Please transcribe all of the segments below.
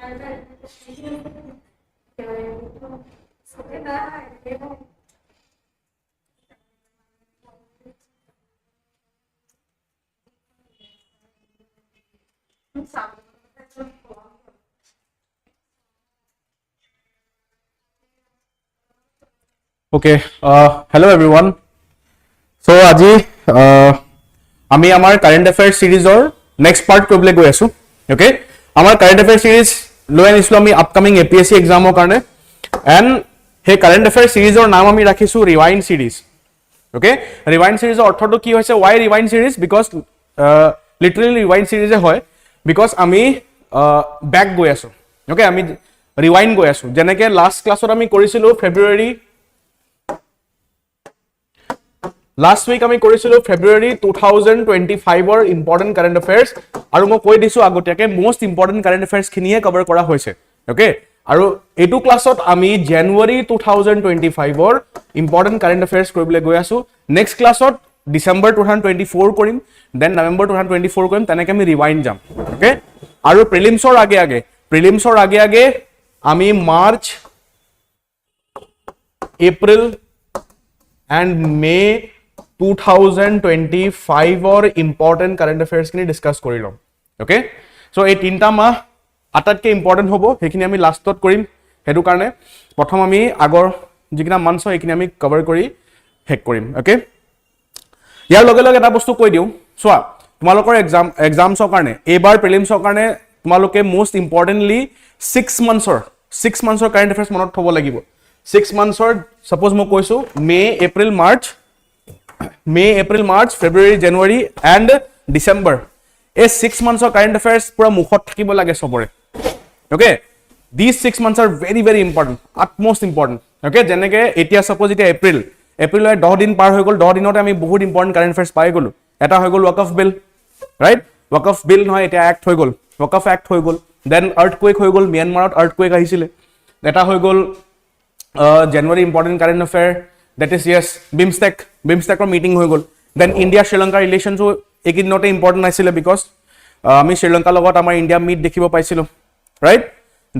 Okay, hello everyone. So আজি আমি আমাৰ কাৰেন্ট অ্যাফেয়াৰ্স সিৰিজৰ নেক্সট পাৰ্ট কৰিবলৈ গৈ আছো. ওকে, আমাৰ কাৰেন্ট অ্যাফেয়াৰ্স সিৰিজ লৈ আনিছিলো আমি আপকামিং APSC এক্সামৰ কাৰণে, এন্ড হে কাৰেন্ট অ্যাফেয়াৰ্স সিৰিজৰ নাম আমি ৰাখিছো ৰিৱাইন্ড সিৰিজ. ওকে, ৰিৱাইন্ড সিৰিজৰ অৰ্থটো কি হৈছে? ওয়াই ৰিৱাইন্ড সিৰিজ? বিকজ লিটাৰেলি ৰিৱাইন্ড সিৰিজে হয়, বিকজ আমি ব্যাক গৈ আছো. ওকে, আমি ৰিৱাইন্ড গৈ আছো. যেনেকৈ লাষ্ট ক্লাছত আমি কৰিছিলো ফেব্ৰুৱাৰী, লাষ্ট উইক আমি কৰিছিলো ফেব্ৰুৱাৰী 2025 ৰ ইম্পৰ্টেন্ট কাৰেন্ট অ্যাফেয়াৰ্স, আৰু মই কৈ দিছো আগতীয়াকৈ মোস্ট ইম্পৰ্টেন্ট কাৰেন্ট অ্যাফেয়াৰ্স খিনিয়ে কভাৰ কৰা হৈছে. ওকে, আৰু এইটো ক্লাছত আমি জানুৱাৰী 2025 ৰ ইম্পৰ্টেন্ট কাৰেন্ট অ্যাফেয়াৰ্স কৰিবলৈ গৈ আছো. নেক্সট ক্লাছত ডিসেম্বৰ 2024 কৰিম, দেন নৱেম্বৰ 2024 কৰিম, তেনেকৈ আমি ৰিৱাইন্ড যাম. ওকে, আৰু প্ৰিলিমছৰ আগে আগে আমি মাৰ্চ, এপ্ৰিল এণ্ড মে 2025 ৰ ইম্পৰ্টেন্ট কাৰেন্ট অ্যাফেয়াৰ্স খিনি ডিসকাস কৰি লম. ওকে, সো এই তিনটা মাহ আটাইতকৈ ইম্পৰ্টেন্ট হ'ব, সেইখিনি আমি লাষ্টত কৰিম. সেইটো কাৰণে প্ৰথম আমি আগৰ যিকিনা মান্থছ হয় এইখিনি আমি কভাৰ কৰি শেষ কৰিম. ওকে, ইয়াৰ লগে লগে এটা বস্তু কৈ দিওঁ, চোৱা তোমালোকৰ এক্সামছৰ কাৰণে এইবাৰ প্ৰিলিমছৰ কাৰণে তোমালোকে মোস্ট ইম্পৰ্টেন্টলি 6 মান্থছৰ কাৰেন্ট অ্যাফেয়াৰ্স মনত থব লাগিব. 6 মান্থছৰ সাপোজ মই কৈছো মে, April, March, February, January and December. এই 6 মান্থছৰ কাৰেন্ট অ্যাফেয়াৰ্স পুৰা মুখত থাকিব লাগে সবৰে. Okay, this 6 months are very very important, utmost important. Okay, যেনেকৈ এতিয়া সাপোজ এতিয়া এপ্ৰিলৰ 10 দিন পাৰ হৈ গ'ল, 10 দিনতে আমি বহুত ইম্পৰ্টেন্ট কাৰেন্ট অ্যাফেয়াৰ্স পাই গ'লো. এটা হৈ গ'ল ৱাকফ বিল, ৰাইট? ৱাকফ বিল নহয়, এতিয়া এক্ট হৈ গ'ল, ৱাকফ এক্ট হৈ গ'ল. দেন আৰ্থকুৱেক হৈ গ'ল, ম্যানমাৰত আৰ্থকুৱেক আহিছিলে. এটা হৈ গ'ল জানুৱাৰী important current affair, that is yes বিমষ্টেকৰ মিটিং হৈ গ'ল. দেন ইণ্ডিয়া শ্ৰীলংকা ৰিলেশ্যনছো এইকেইদিনতে ইম্পৰ্টেন্ট আছিলে, বিকজ আমি শ্ৰীলংকাৰ লগত আমাৰ ইণ্ডিয়া মিট দেখিব পাইছিলো, ৰাইট?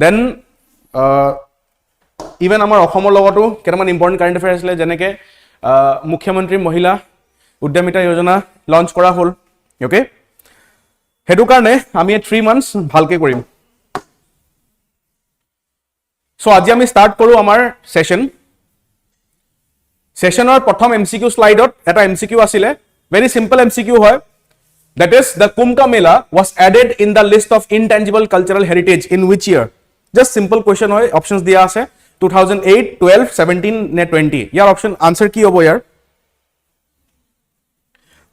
দেন ইভেন আমাৰ অসমৰ লগতো কেইটামান ইম্পৰ্টেন্ট কাৰেন্ট অ্যাফেয়াৰ আছিলে, যেনেকৈ মুখ্যমন্ত্ৰী মহিলা উদ্যমিতা যোজনা লঞ্চ কৰা হ'ল. ওকে, সেইটো কাৰণে আমি 3 মান্থছ ভালকৈ কৰিম. সো আজি আমি স্টাৰ্ট কৰো আমাৰ সেশনৰ প্ৰথম MCQ স্লাইডত এটা MCQ আছিলে, ভেৰি সিম্পল MCQ হয়. That is, the Kumbh Mela was added in the list of intangible cultural heritage in which year? Just simple question হয়, options দিয়া আছে 2008, 12, 17 নে 20. ইয়াৰ অপশন আনসাৰ কি হ'ব? ইয়াৰ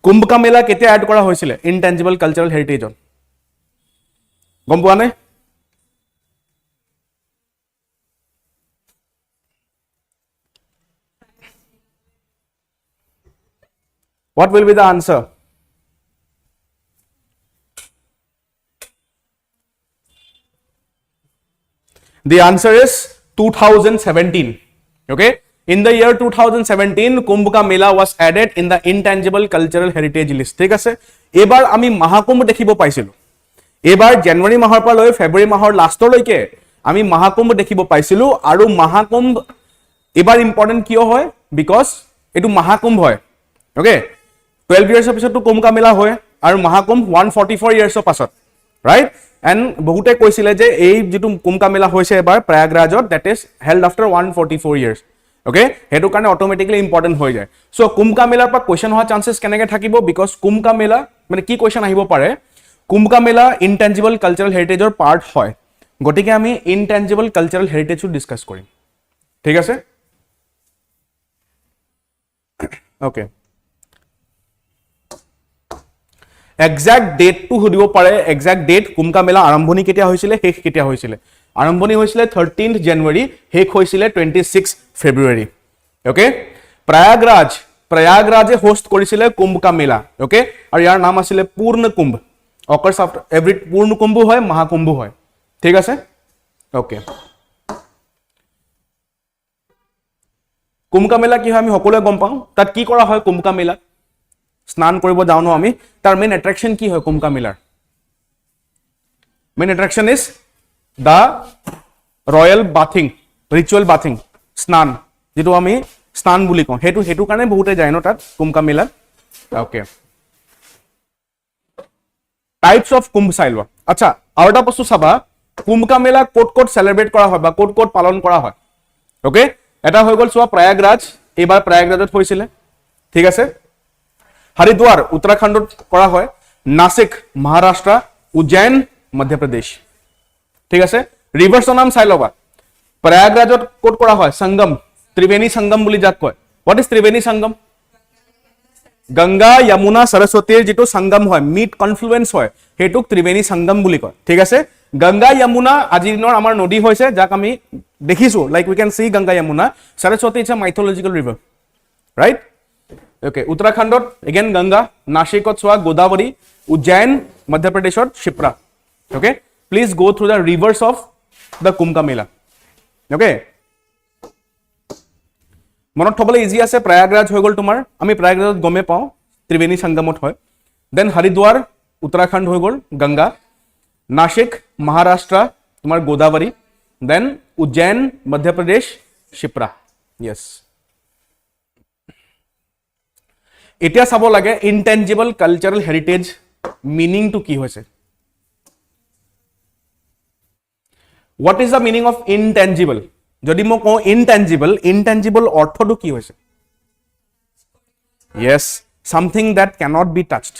কুম্ভ মেলা কেতিয়া এড কৰা হৈছিলে ইনটেঞ্জিবল কালচাৰেল হেৰিটেজত? গম পোৱা নাই? What will be the answer? The answer is 2017. Okay, in the year 2017 Kumbh Mela was added in the intangible cultural heritage list. ঠিক আছে, এবাৰ আমি মহাকুম্ভ দেখিব পাইছিলো. এবাৰ জানুৱাৰী মাহৰ পৰা লৈ ফেব্ৰুৱাৰী মাহৰ লাষ্টলৈকে আমি মহাকুম্ভ দেখিব পাইছিলো. আৰু মহাকুম্ভ এবাৰ ইম্পৰ্টেন্ট কিয় হয়? বিকজ এটো মহাকুম্ভ হয়. ওকে, 12 years পিছতো কুম্ভ মেলা হয়, আৰু মহাকুম্ভ 144 years পাছত, ৰাইট? এণ্ড বহুতে কৈছিলে যে এই যিটো কুম্ভ মেলা হৈছে এবাৰ প্ৰয়াগৰাজত, that is held after 144 years. Okay, সেইটো কাৰণে অটোমেটিকলি ইম্পৰ্টেন্ট হৈ যায়. সো কুম্ভ মেলাৰ পৰা কুৱেশ্যন হোৱাৰ চান্সেছ কেনেকৈ থাকিব? বিকজ কুম্ভ মেলা মানে কি কুৱেশ্যন আহিব পাৰে? কুম্ভ মেলা ইনটেঞ্জিবল কালচাৰেল হেৰিটেজৰ পাৰ্ট হয়, গতিকে আমি ইনটেঞ্জিবল কালচাৰেল হেৰিটেজো ডিছকাছ কৰিম. ঠিক আছে, ওকে. এক্সাক্ট ডেটটো সুধিব পাৰে, এক্সাক্ট ডেট কুম্ভ মেলা আৰম্ভণি কেতিয়া হৈছিলে, শেষ কেতিয়া হৈছিলে? আৰম্ভণি হৈছিলে 13 জানুৱাৰী, শেষ হৈছিলে 26 ফেব্ৰুৱাৰী. ওকে, প্ৰয়াগৰাজে হোষ্ট কৰিছিলে কুম্ভ মেলা. ওকে, আৰু ইয়াৰ নাম আছিলে পূৰ্ণ কুম্ভ. অকাৰ্ছ আফটাৰ এভৰি পূৰ্ণ কুম্ভ হয়, মহাকুম্ভ হয়. ঠিক আছে, ওকে. কুম্ভ মেলা কি হয় আমি সকলোৱে গম পাওঁ. তাত কি কৰা হয় কুম্ভ মেলাত? স্নান কৰিব যাওঁ ন আমি, তাৰ মেইন এট্ৰেকশন কি হয় কুম্ভ মেলাৰ? Main attraction is the royal bathing, ritual bathing, স্নান, যেটো আমি স্নান বুলি কওঁ, সেইটো কাৰণে বহুতে যায় ন তাত কুম্ভ মেলাত। ওকে, টাইপস অফ কুম্ভ চাই লোৱা। আচ্ছা, আৰু এটা বস্তু চাবা, কুম্ভ মেলা ক'ত ক'ত চেলিব্ৰেট কৰা হয় বা ক'ত ক'ত পালন কৰা হয়। ওকে, এটা হৈ গ'ল চোৱা প্ৰয়াগৰাজ, এইবাৰ প্ৰয়াগৰাজত হৈছিলে, ঠিক আছে। হৰিদ্বাৰ উত্তৰাখণ্ডত কৰা হয়, নাসিক মহাৰাষ্ট্ৰ, উজ্জয়ন মধ্যপ্ৰদেশ, ঠিক আছে। ৰিভাৰ্ছৰ নাম চাই ল'বা, প্ৰয়াগৰাজত ক'ত কৰা হয়, সংগম, ত্ৰিবেণী সংগম বুলি যাক কয়। হোৱাট ইজ ত্ৰিবেণী সংগম? গংগা যমুনা সৰস্বতীৰ যিটো সংগম হয়, মিড কনফ্লুৱেন্স হয়, সেইটোক ত্ৰিবেণী সংগম বুলি কয়, ঠিক আছে। গংগা যমুনা আজিৰ দিনৰ আমাৰ নদী হৈছে, যাক আমি দেখিছো, like we can see Ganga Yamuna. Saraswati is a mythological river, right. Okay, উত্তৰাখণ্ডত এগেইন গংগা, নাসিকত চোৱা গোদাৱৰী, উজ্জয়ন মধ্যপ্ৰদেশত Shipra. Okay, please go through the rivers of the Kumbh Mela. Okay, মনত থবলৈ ইজি আছে, প্ৰয়াগৰাজ হৈ গ'ল তোমাৰ, আমি প্ৰয়াগৰাজত গমে পাওঁ ত্ৰিবেণী সংগমত হয়। দেন হৰিদ্বাৰ উত্তৰাখণ্ড হৈ গ'ল গংগা, নাসিক মহাৰাষ্ট্ৰ তোমাৰ গোদাৱৰী, দেন উজ্জয়ন মধ্যপ্ৰদেশ শিপ্ৰা। য়েছ, এতিয়া চাব লাগে ইনটেঞ্জিবল কালচাৰেল হেৰিটেজ মিনিংটো কি হৈছে। What is the meaning of ইনটেঞ্জিবল? যদি মই কওঁ ইনটেঞ্জিবল, ইনটেঞ্জিবল অৰ্থটো কি হৈছে? য়েছ, something that cannot B touched.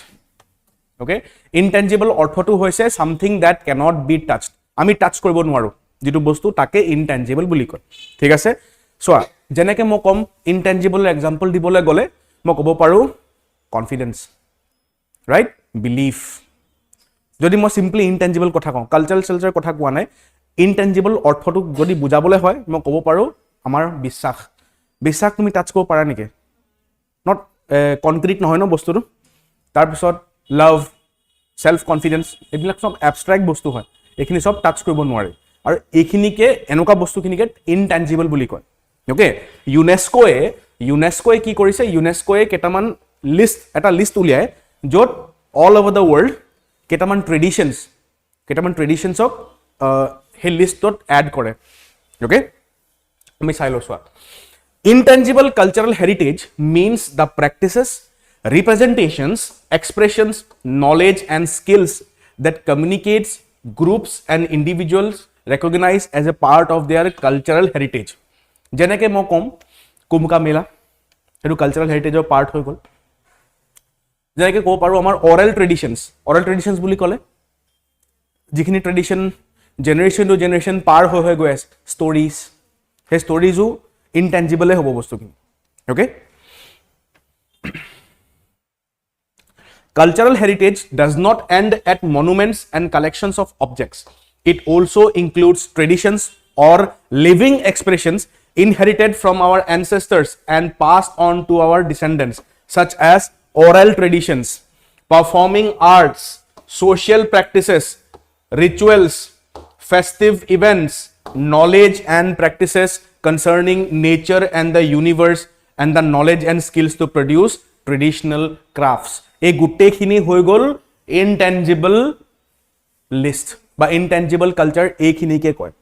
Okay, ইনটেঞ্জিবল অৰ্থটো হৈছে something that cannot B touched, আমি টাচ কৰিব নোৱাৰো যিটো বস্তু, তাকে ইনটেঞ্জিবল বুলি কয়, ঠিক আছে। চোৱা, যেনেকে মই কম ইনটেঞ্জিবল এক্সাম্পল দিবলৈ গ'লে মই ক'ব পাৰো কনফিডেন্স, ৰাইট, বিলিফ। যদি মই চিম্পলি ইনটেঞ্জিবল কথা কওঁ, কালচাৰেল চেলচাৰ কথা কোৱা নাই, ইনটেঞ্জিবল অৰ্থটো যদি বুজাবলৈ হয় মই ক'ব পাৰো আমাৰ বিশ্বাস। বিশ্বাস তুমি টাচ কৰিব পাৰা নেকি? নট কনক্ৰিট নহয় ন বস্তুটো। তাৰপিছত লাভ, সেলফ কনফিডেন্স, এইবিলাক চব এবষ্ট্ৰেক্ট বস্তু হয়, এইখিনি চব টাচ কৰিব নোৱাৰে, আৰু এইখিনিকে এনেকুৱা বস্তুখিনিকে ইনটেঞ্জিবল বুলি কয়। ওকে, ইউনেস্কোৱে কি কৰিছে, ইউনেস্কোৱে কেইটামান এটা লিষ্ট উলিয়াই য'ত অল অভাৰ দ্য ৱৰ্ল্ড কেইটামান ট্ৰেডিশ্যনছক সেই লিষ্টত এড কৰে। ওকে, আমি চাই লৈছো। Intangible cultural heritage means the practices, representations, expressions, knowledge and skills that communicates groups and individuals recognize as a part of their cultural heritage. যেনেকে মই কম কুম্ভ মেলা, সেইটো কালচাৰেল হেৰিটেজৰ পাৰ্ট হৈ গ'ল। যেনেকে ক'ব পাৰো আমাৰ অৰেল ট্ৰেডিশ্যনছ বুলি ক'লে যিখিনি ট্ৰেডিশ্যন জেনেৰেশ্যন টু জেনেৰেশ্যন পাৰ হৈ গৈ আছে, ষ্টৰিজ, সেই ষ্টৰিজো ইনটেঞ্জিবলে হ'ব বস্তুখিনি। Okay, cultural heritage does not end at monuments and collections of objects. It also includes traditions or living expressions inherited from our ancestors and passed on to our descendants, such as oral traditions, performing arts, social practices, rituals, festive events, knowledge and practices concerning nature and the universe, and the knowledge and skills to produce traditional crafts. এই গোটেইখিনি হৈ গ'ল ইনটেঞ্জিবল list বা ইনটেঞ্জিবল culture, এইখিনিকে কয়।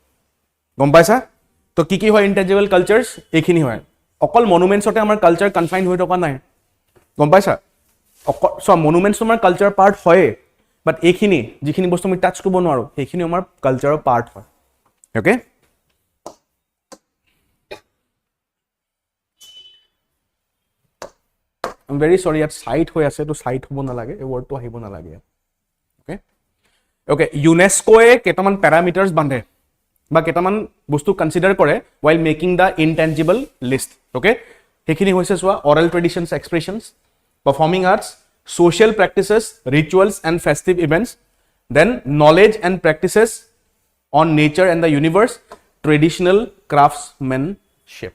গম পাইছা? তো কি হয় ইনটেঞ্জিবল কালচাৰ্ছ? এইখিনি হয়। অকল মনুমেণ্টছতে আমাৰ কালচাৰ কনফাইন হৈ থকা নাই, গম পাইছা? চোৱা, মনুমেণ্টছ আমাৰ কালচাৰ পাৰ্ট হয়ে, বাট এইখিনি যিখিনি বস্তু আমি টাচ কৰিব নোৱাৰো সেইখিনি আমাৰ কালচাৰৰ পাৰ্ট হয়। ওকে, I'm very sorry, ইয়াত সাইট হৈ আছে, তো সাইট হ'ব নালাগে, এই ৱৰ্ডটো আহিব নালাগে। ওকে ওকে, ইউনেস্কোৱে কেইটামান পেৰামিটাৰ্ছ বান্ধে বা কেইটামান বস্তু কনচিডাৰ কৰে while making the intangible list. Okay, সেইখিনি হৈছে চোৱা oral traditions, expressions, performing arts, social practices, rituals and festive events, then knowledge and practices on nature and the universe, traditional craftsmanship.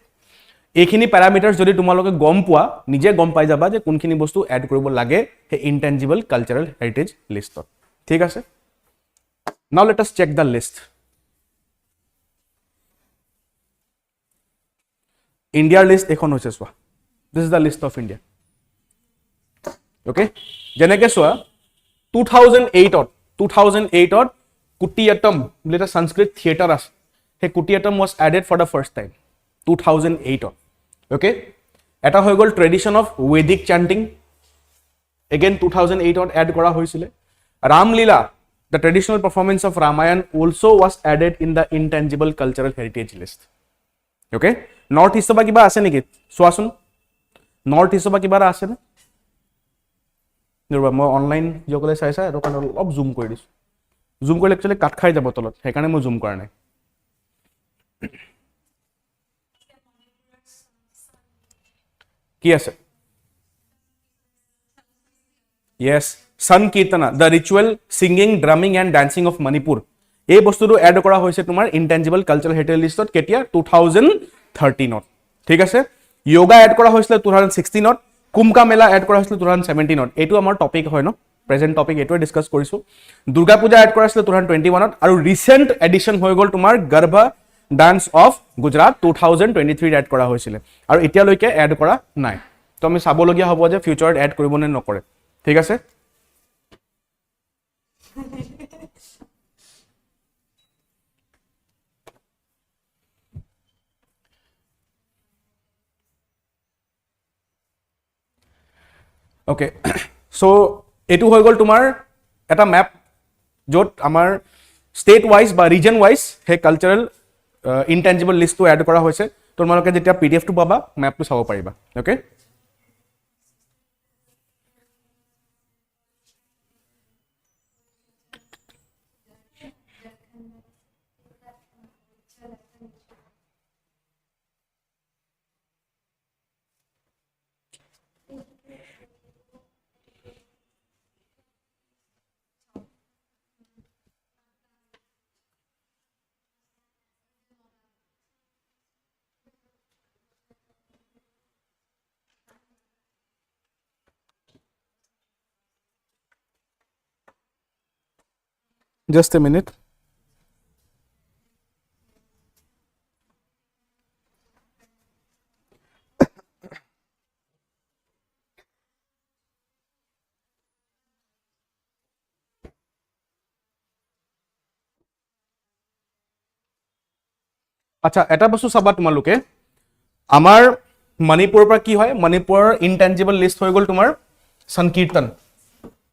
এইখিনি প্যাৰামিটাৰ্ছ যদি তোমালোকে গম পোৱা, নিজে গম পাই যাবা যে কোনখিনি বস্তু এড কৰিব লাগে সেই ইনটেঞ্জিবল কালচাৰেল হেৰিটেজ লিষ্টত। ঠিক আছে, now let us check the list. ইণ্ডিয়াৰ লিষ্ট এখন হৈছে চোৱা, this is the list of India. Okay, যেনেকে চোৱা 2008ত কুটিয়াটম বুলি এটা সংস্কৃত থিয়েটাৰ আছে সেই কুটিয়াটম was added for the first time 2008 okay এটা হৈ গল tradition of Vedic chanting again 2008 add কৰা হৈছিল Ramlila the traditional performance of Ramayan also was added in the intangible cultural heritage list okay north east ba kiba ase niki soasun north east ba kiba ase ne মই online জকলে চাইছা আৰু কান অলপ জুম কৰি দিছো জুম কৰিলে একচুয়ালি কাট খাই যাব তলত সেইকাৰণে মই জুম কৰা নাই কি আছে yes Sankirtana the ritual singing drumming and dancing of Manipur এই বস্তুটো এড কৰা হৈছে তোমাৰ intangible cultural heritage listত কেতিয়া 2013 ত ঠিক আছে yoga এড কৰা হৈছিল 2016 ত Kumbh Mela add কৰা হৈছিল 2017 ত এটো আমাৰ টপিক হয় ন প্ৰেজেন্ট টপিক এটো ডিসকাস কৰিছো দুৰ্গা পূজা এড কৰা হৈছিল 2021 ত আৰু ৰিসেন্ট এডিশন হৈ গল তোমাৰ Garba dance of Gujarat 2023 add কৰা হৈছিল আৰু এতিয়ালৈকে এড কৰা নাই তো আমি চাবলগীয়া হ'ব যে ফিউচাৰত এড কৰিব নে নকৰে ঠিক আছে okay so etu hoy gol tumar eta map jot amar state wise ba region wise he cultural intangible list to add kora hoise tomaloke jetia pdf tu paba map tu sabo pariba okay just a minute আচ্ছা এটা বস্তু চাবা তোমালোকে আমাৰ মণিপুৰৰ পৰা কি হয় মণিপুৰৰ ইনটেনজিবল লিষ্ট হৈ গল তোমাৰ সংকীৰ্তন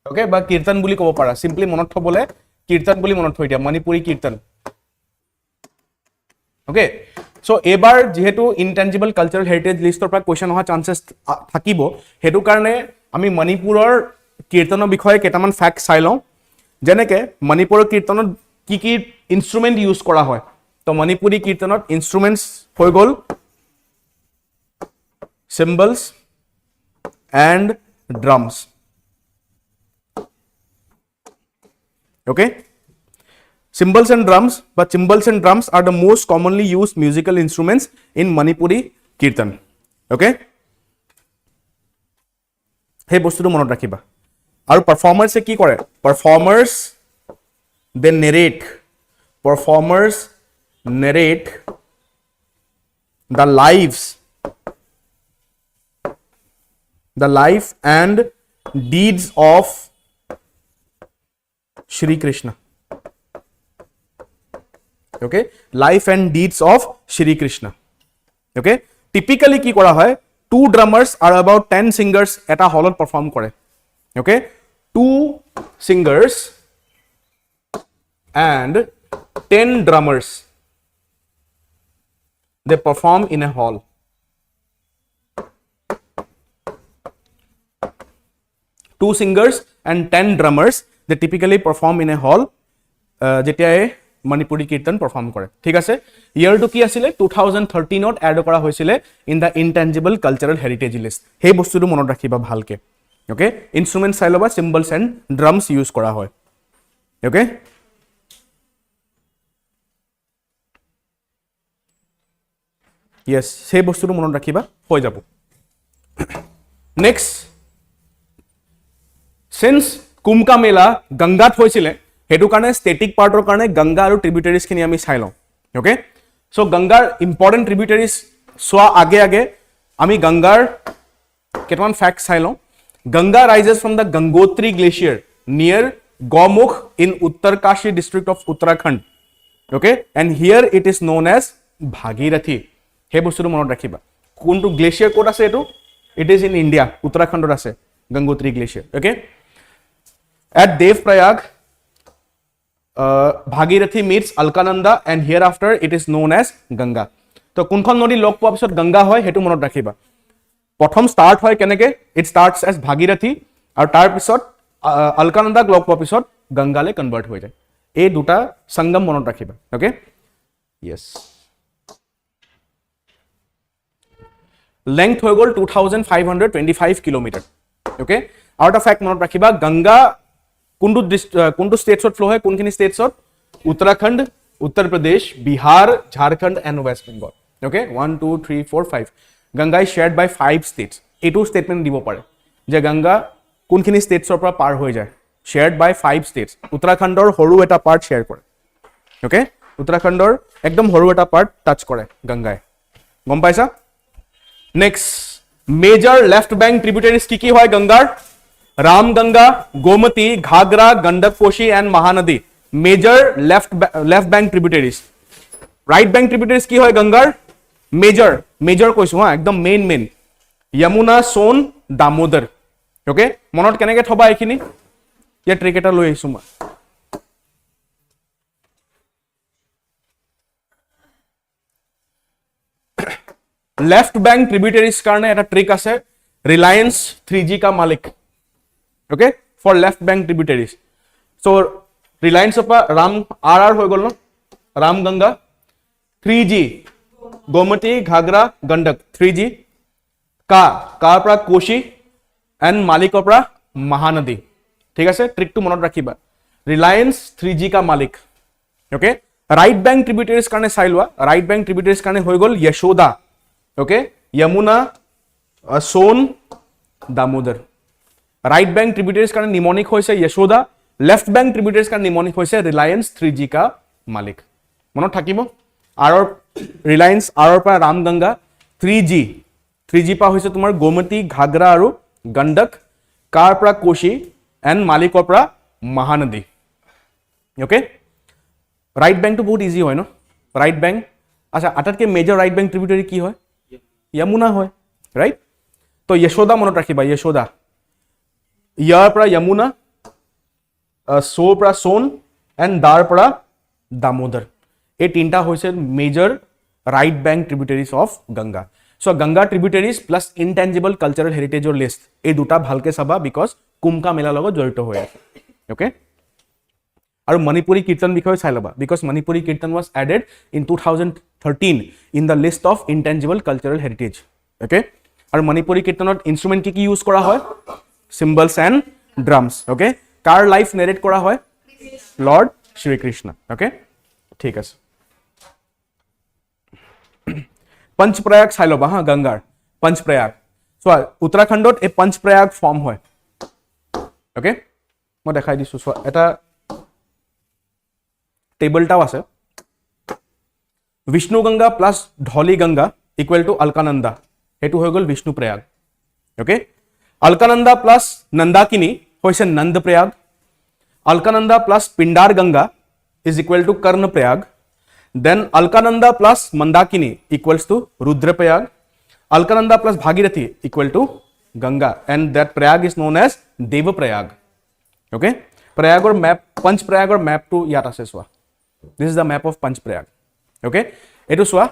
ওকে বা কীৰ্তন বুলি ক'ব পাৰা সিম্পলি মনত থবলে কীৰ্তন বুলি মনত থৈ দিয়া মণিপুৰী কীৰ্তন ওকে সো এবাৰ যেহেতু ইনটেনজিবল কালচাৰেল হেৰিটেজ লিষ্টৰ পৰা কোৱেশ্চন অহা চান্সেস থাকিব হেতু কাৰণে আমি মণিপুৰৰ কীৰ্তনৰ বিষয়ে কেটামান ফ্যাক্ট চাই লওঁ যেনেকে মণিপুৰৰ কীৰ্তনত কি কি ইনস্ট্ৰুমেন্ট ইউজ কৰা হয় তো মণিপুৰী কীৰ্তনত ইনস্ট্ৰুমেন্টস হৈ গল cymbals and drums okay cymbals and drums but cymbals and drums are the most commonly used musical instruments in Manipuri kirtan okay hey bostutu monot rakhiba aru performers e ki kore performers they narrate the life and deeds of Shri Krishna okay life and deeds of Shri Krishna okay typically ki kora hoy two drummers are about 10 singers eta hall perform kore okay two singers and 10 drummers they perform in a hall two singers and 10 drummers they typically perform in a hall jetia Manipuri kirtan perform kore thik ase year to ki asile 2013 ot add kora hoisile in the intangible cultural heritage list he bostu tu monot rakhiba bhalke okay instruments sai loba cymbals and drums use kora hoy okay yes সেই বস্তুটো মনত ৰাখিবা হৈ যাব next since Kumbh Mela Gangat হৈছিলে হেতু কাৰণে static পাৰ্টৰ কাৰণে গংগা আৰু ট্ৰিবিউটাৰিজ খিনি আমি চাই লওঁ ওকে সো গংগাৰ ইম্পৰ্টেন্ট ট্ৰিবিউটাৰিজ সোৱা আগে আগে আমি গংগাৰ কেটামান ফ্যাক্ট চাই লওঁ Ganga rises from the Gangotri glacier near Gomukh in Uttarkashi district of Uttarakhand. Okay, and here it is known as Bhagirathi. He bostutu monot rakhiba. Kuntu glacier kota ase etu? It is in India. Uttarakhand ase Gangotri glacier. Okay, at Dev Prayag, Bhagirathi meets Alkananda, and hereafter it is known as Ganga. So kunkhon nodi log poa pisot Ganga hoy hetu monot rakhiba. Prothom start hoy keneke? It starts as Bhagirathi aru tar pisot Alkananda log poa pisot Ganga le convert hoy jay. এই দুটা সংগম মনত ৰাখিবা okay yes length হৈ গল 2525 kilometre okay আৰু এটা fact মনত ৰাখিবা গংগা কোনটো ষ্টেটছত ফ্লো হয় কোনখিনি ষ্টেটছত Uttarakhand Uttar Pradesh Bihar Jharkhand and west Bengal okay 1 2 3 4 5 Ganga is shared by 5 states এইটো ষ্টেটমেন্ট দিব পাৰে যে গংগা কোনখিনি ষ্টেটছৰ পৰা পাৰ হৈ যায় shared by 5 states. Uttarakhandor horu eta part share kore. Okay? Uttarakhandor ekdom horu eta part touch kore Gangai. Gom paisa? Next, major left bank tributaries ki hoy Gangar? Ram Ganga, Gomati, Ghagra, Gandak Koshi and Mahanadi. Major left bank tributaries. Right bank tributaries ki hoy Gangar? Major koisu ha ekdom main. Yamuna, Son, Damodar. Okay? Monot keneke thoba ekhini? ये trick এটা লৈ আহিছো মই left bank tributaries কাৰণে এটা trick আছে Reliance 3G का मालिक okay for left bank tributaries so Reliance পৰা राम आरआर হৈ গল ন राम गंगा 3G गोमती घाघरा गंडक 3G का পৰা कोशी एंड मालिকৰ পৰা महानदी ठीक है ट्रिक टू मनत राखिबा रिलायंस 3G का मालिक ओके राइट बैंक ट्रिब्यूटरीज কাৰণে চাই লোৱা राइट बैंक ट्रिब्यूटरीज কাৰণে হৈ গল यशोदा ओके यमुना सोन दामोदर राइट बैंक ट्रिब्यूटरीज কাৰণে নিমনিক হৈছে यशोदा लेफ्ट बैंक ट्रिब्यूटरीज কাৰণে নিমনিক হৈছে रिलायंस 3G का मालिक मनत থাকিব आर रिलायंस आर পৰা रामगंगा 3G পা হৈছে তোমাৰ गोमती घाघरा আৰু गंडक कार পৰা कोशी एंड मालिকৰ পৰা महानदी ओके राइट बैंक तो बहुत इजी হয় ন राइट बैंक अच्छा আটাতকে মেজৰ राइट बैंक ट्रिब्यूटरी কি হয় यमुना হয় राइट तो यशोदा মনত ৰাখিবা यशोदा ইয়াৰ পৰা यमुना সো পৰা সোন এন্ড দাৰ পৰা দামোদৰ এই তিনটা হৈছে major right bank tributaries of Ganga so Ganga tributaries plus intangible cultural हेरिटेजर लिस्ट এই দুটা ভালকে চাবা বিকজ कुंभ का मेला লগত জড়িত হৈ আছে ওকে আৰু মণিপুৰী কীৰ্তন বিষয়ে চাই লবা বিকজ মণিপুৰী কীৰ্তন was added in 2013 in the list of intangible cultural heritage okay আৰু মণিপুৰী কীৰ্তনত ইনস্ট্ৰুমেন্ট কি ইউজ কৰা হয় symbols and drums ওকে কাৰ লাইফ নেৰেট কৰা হয় লৰ্ড শ্ৰী কৃষ্ণ ওকে ঠিক আছে पंच प्रयाग চাই লবা হা গংগাৰ पंच प्रयाग সো উত্তৰাখণ্ডত এই पंच प्रयाग ফৰ্ম হয় ओके মই দেখাই দিছো সো এটা টেবলটাও আছে Vishnu Ganga plus Dhauli Ganga equal to Alaknanda हेतु হৈ গল विष्णु प्रयाग ओके अलकानंदा प्लस नंदाकिनी হৈছে Nand Prayag Alaknanda plus Pindar Ganga is equal to Karn Prayag then Alaknanda plus Mandakini equals to Rudra Prayag Alaknanda plus Bhagirathi equal to Ganga and that Prayag is known as Dev Prayag okay Prayag और मैप पंच प्रयाग और मैप टू यात আছে সোয়া this is the map of Panch Prayag okay एटु সোয়া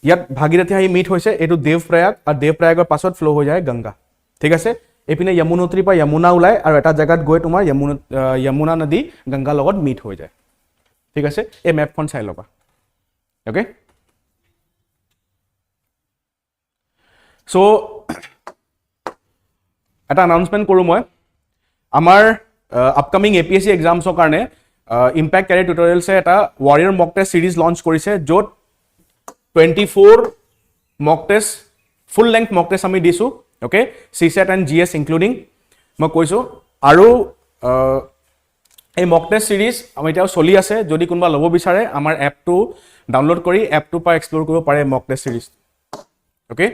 ইয়াত ভাগীরথী আহি মিট হৈছে এটু দেव प्रयाग और देव प्रयागर পাছত ফ্লো হৈ যায় গঙ্গা ঠিক আছে এপিনে यमुनोत्री পা यमुना ওলাই আৰু এটা জায়গাত গৈ তোমাৰ यमुना নদী গঙ্গা লগত মিট হৈ যায় ঠিক আছে এই ম্যাপখন চাই লবা ওকে সো এটা অ্যানাউন্সমেন্ট কৰো মই আমাৰ আপকামিং APSC এক্সামছৰ কাৰণে ইম্প্যাক্ট ক্যাৰিয়াৰ টিউটোৰিয়েলছে এটা ওয়াৰিয়ৰ মক টেষ্ট সিৰিজ লঞ্চ কৰিছে য'ত 24 mock test full length mock test আমি দিছো okay CSAT and GS including মই কৈছো আৰু এই মক টেষ্ট সিৰিজ আমি এটাও চলি আছে যদি কোনবা লব বিচাৰে আমাৰ এপটো ডাউনলোড কৰি এপটো পা এক্সপ্লোৰ কৰিব পাৰে মক টেষ্ট সিৰিজ ওকে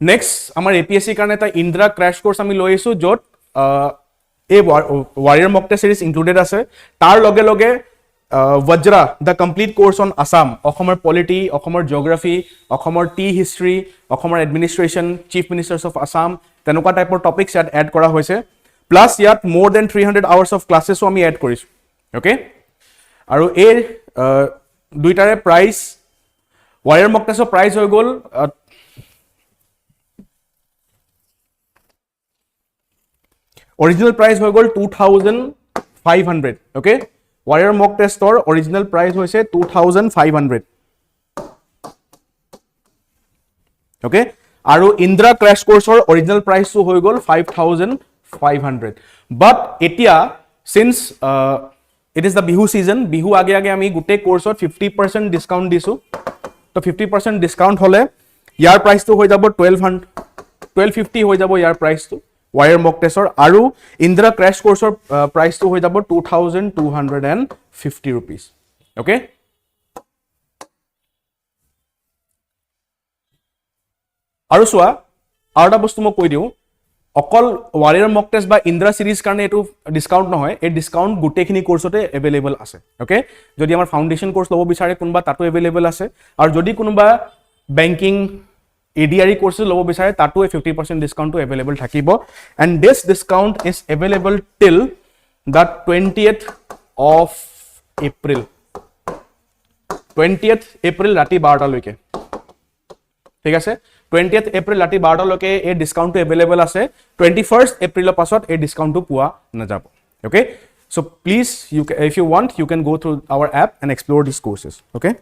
নেক্সট আমাৰ APSC কাৰণে এটা ইন্দ্ৰা ক্র্যাশ কোর্স আমি লৈ আছো য'ত এই warrior mock test series included আছে তাৰ লগে লগে Vajra the complete course on Assam অসমৰ polity অসমৰ geography অসমৰ tea history অসমৰ administration chief ministers of Assam তেনেকুৱা টাইপৰ টপিকস ইয়াত এড কৰা হৈছে প্লাস ইয়াত more than 300 hours of classes আমি এড কৰিছো ওকে আৰু এই দুইটাৰে price warrior mock test price হৈ গল original price হৈ গল 2500 okay warrior mock test or original price hoise 2500 okay aru Indra crash course or original price to hoi gol 5500 but etia since it is the bihu season bihu age ami gute course or 50% discount disu to 50% discount hole yar price to hoi jabo 1250 hoi jabo yar price to warrior mock test or aru Indra crash course or price to hoi jabo 2250 rupees okay aru soa aru bostu mo koi diu অকল warrior mock test বা Indra series karone etu discount নহয় এই discount গুটে খিনি কোর্সতে available আছে okay যদি আমাৰ foundation course লব বিচাৰে কোনবা তাতো available আছে আৰু যদি কোনবা banking ADRE courses lobo bisare tatu 50% discount to available thakibo and this discount is available till the 20th of April 20th April rati 12 loike thik ase 20th April rati 12 loike a discount to available ase 21st April pasot a discount to pua na jabo okay so please if you want you can go through our app and explore these courses okay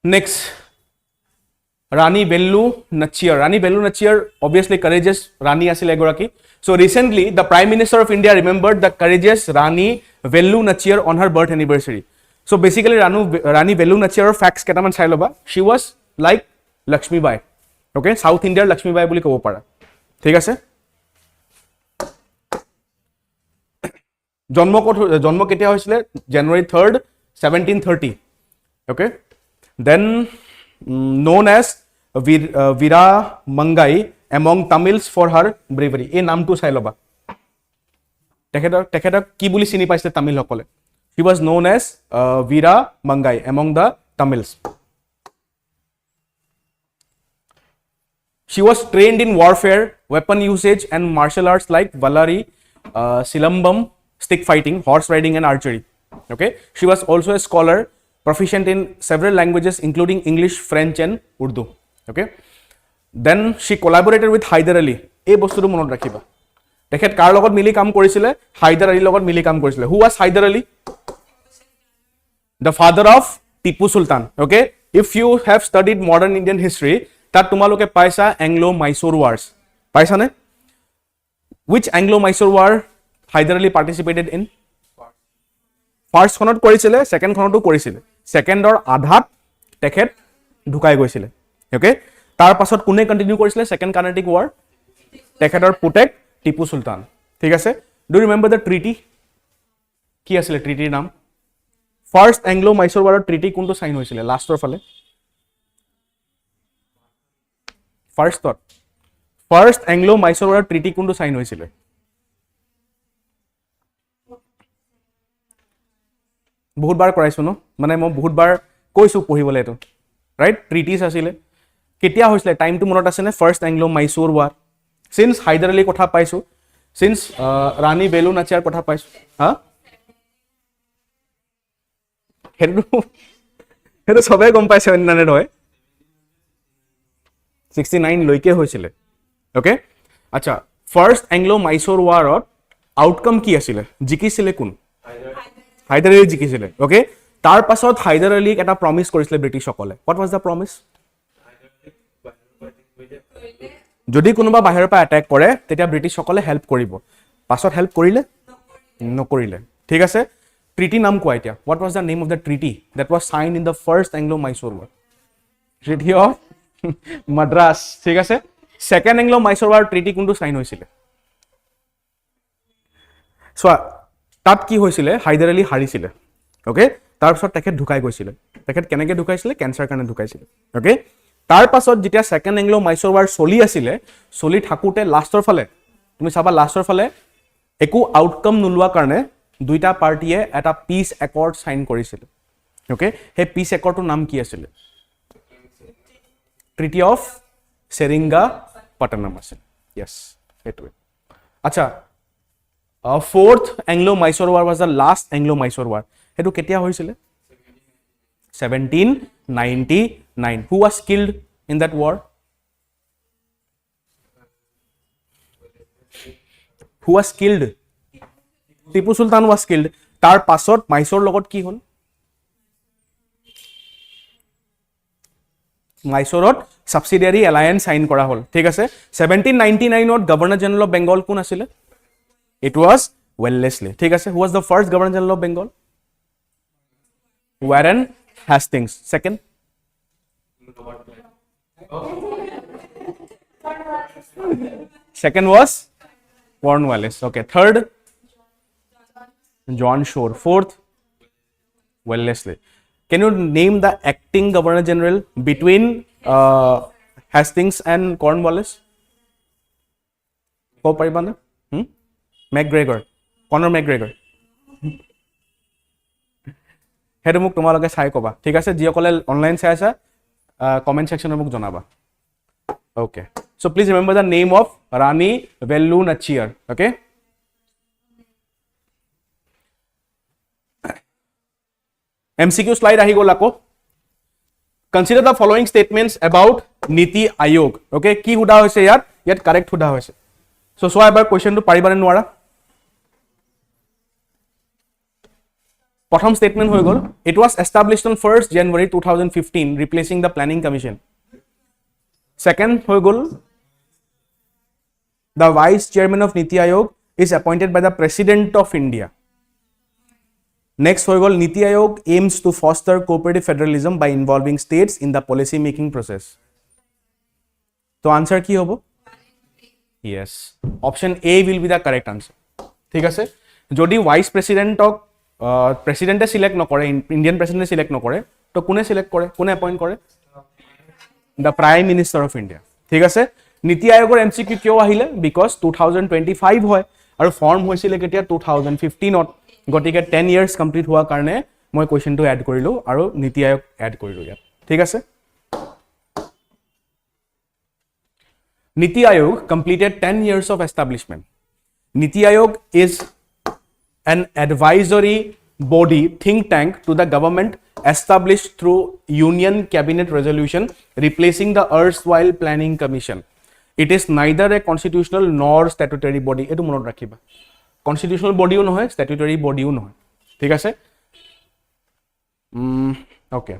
next Rani Velu Nachiyar Rani Velu Nachiyar obviously courageous Rani asil egoraki so recently the Prime Minister of India remembered the courageous Rani Velu Nachiyar on her birth anniversary so basically Rani Velu Nachiyar facts ketaman sai loba she was like Lakshmi Bai okay South India Lakshmi Bai boli kobo para thik ase জন্ম কেতিয়া হৈছিলে January 3rd 1730 okay then known as Veera Mangai among Tamils for her bravery এই নামটো চাই লবা তেখেতক কি বুলি চিনি পাইছে তামিল সকলে he was known as Veera Mangai among the Tamils she was trained in warfare weapon usage and martial arts like Valari Silambam stick fighting horse riding and archery okay she was also a scholar proficient in several languages including English, French and Urdu okay then she collaborated with Hyder Ali ei bostu monot rakhiba dekhet kar logot mili kam korisile Hyder Ali logot mili kam korisile who was Hyder Ali the father of Tipu Sultan okay if you have studied modern Indian history tat tumaloke paisa Anglo-Mysore wars paisa ne which Anglo-Mysore war Hyder Ali participated in first খনত কৰিছিলে second খনটো কৰিছিলে সেকেন্ডৰ আধাত তেখেত ঢুকাই গৈছিলে okay তাৰ পাছত কোনে continue কৰিছিলে সেকেন্ড কাৰ্নেটিক ওয়াৰ তেখেতৰ পুতেক টিপু সুলতান ঠিক আছে ডু ৰিমেম্বৰ দ্য ট্ৰিটি কি আছিল ট্ৰিটিৰ নাম ফাৰ্স্ট এংলো মাইসোৰ ওয়াৰৰ ট্ৰিটি কোনটো সাইন হৈছিলে লাষ্টৰ ফালে ফাৰ্স্ট এংলো মাইসোৰ ওয়াৰৰ ট্ৰিটি কোনটো সাইন হৈছিলে বহুত বাৰ কৰাইছো ন মানে মই বহুত বাৰ কৈছো পঢ়িবলে এটো ৰাইট ট্ৰিটিজ আছিলে কেতিয়া হৈছিলে টাইমটো মনত আছে নে first Anglo Mysore war since Hyder Ali কথা পাইছো সিন্স ৰাণী বেলু নাচিয়াৰ কথা পাইছো হা হেটো সবে গম পাইছে অন্যান্য হয় 69 লৈকে হৈছিলে ওকে আচ্ছা ফাৰ্স্ট এংলো মাইসোৰ ওয়াৰত আউটকাম কি আছিল জিকিছিলে কোন Hyder Ali জিকিছিলে ওকে তাৰ পাছত হাইদাৰ আলীক এটা প্ৰমিস কৰিছিলে ব্ৰিটিছ সকলে what was the promise যদি কোনোবা বাহিৰৰ পৰা অ্যাটাক কৰে তেতিয়া ব্ৰিটিছ সকলে হেল্প কৰিব পাছত হেল্প কৰিলে নকৰিলে ঠিক আছে ট্ৰিটি নাম কোৱা এতিয়া what was the name of the treaty that was signed in the first Anglo-Mysore war treaty of Madras ঠিক আছে সেকেন্ড Anglo-Mysore war treaty কোনটো সাইন হৈছিলে সো তাত কি হৈছিলে হাইদাৰ আলী হাৰিছিলে ওকে তাৰ পিছত তেখেত ঢুকাই গৈছিলে তেখেত কেনেকৈ ঢুকাইছিলে ক্যান্সাৰ কাৰণে ঢুকাইছিলে ওকে তাৰ পাছত যেতিয়া সেকেন্ড এংলো মাইসোৰ ৱাৰ চলি আছিলে চলি থাকুতে লাষ্টৰ ফালে তুমি চাবা লাষ্টৰ ফালে একো আউটকাম নোলোৱা কাৰণে দুইটা পাৰ্টিয়ে এটা পিস একৰ্ড সাইন কৰিছিল ওকে হে পিস একৰ্ডৰ নাম কি আছিল ট্ৰিটি অফ সেৰিঙ্গাপট্টনম আছিল yes এটোৱে আচ্ছা fourth Anglo-Mysore War was the last Anglo-Mysore War হেতু কেতিয়া হৈছিল 1799 who was killed in that war who was killed Tipu Sultan was killed tar pasot Mysore logot ki hol Mysore subsidiary alliance sign kora hol thik ase 1799 ot Governor General of Bengal kun asile it was Wellesley thik ase who was the first Governor General of Bengal Warren Hastings second second was Cornwallis okay third John Shore fourth Wellesley can you name the acting Governor General between Hastings and Cornwallis ko pariba na McGregor Conor McGregor হেতু মোক তোমালোকে চাই কবা ঠিক আছে যিসকলে online চাই আছা কমেন্ট সেকশনত মোক জনাবা okay so please remember the name of Rani Velu Nachiyar okay MCQ slide ahi gol ako consider the following statements about NITI Aayog okay ki huda hoise yat correct huda hoise so ebar question to paribane nwara Prothom statement hoy gol it was established on 1st January 2015 replacing the planning commission second hoy gol the vice chairman of NITI Aayog is appointed by the president of India next hoy gol NITI Aayog aims to foster cooperative federalism by involving states in the policy making process to answer ki hobo yes option A will be the correct answer thik ase jodi vice president ok প্ৰেসিডেন্টে select নকৰে Indian প্ৰেসিডেন্টে select নকৰে তো কোনে select কৰে কোনে appoint কৰে the prime minister of India ঠিক আছে নীতি আয়োগৰ এমসিকিউ কিয় আহিলে বিকজ 2025 হয় আৰু ফৰ্ম হৈছিল কেতিয়া 2015 ত গটিকে 10 ইয়াৰ্স কমপ্লিট হোৱা কাৰণে মই কোৱেশ্চনটো এড কৰিলো আৰু নীতি আয়োগ এড কৰিলো ইয়াত ঠিক আছে নীতি আয়োগ completed 10 years of establishment নীতি আয়োগ is an advisory body think tank to the government established through union cabinet resolution replacing the erstwhile planning commission it is neither a constitutional nor statutory body etu monot rakhiba constitutional body o nohoy statutory body o nohoy thik ase okay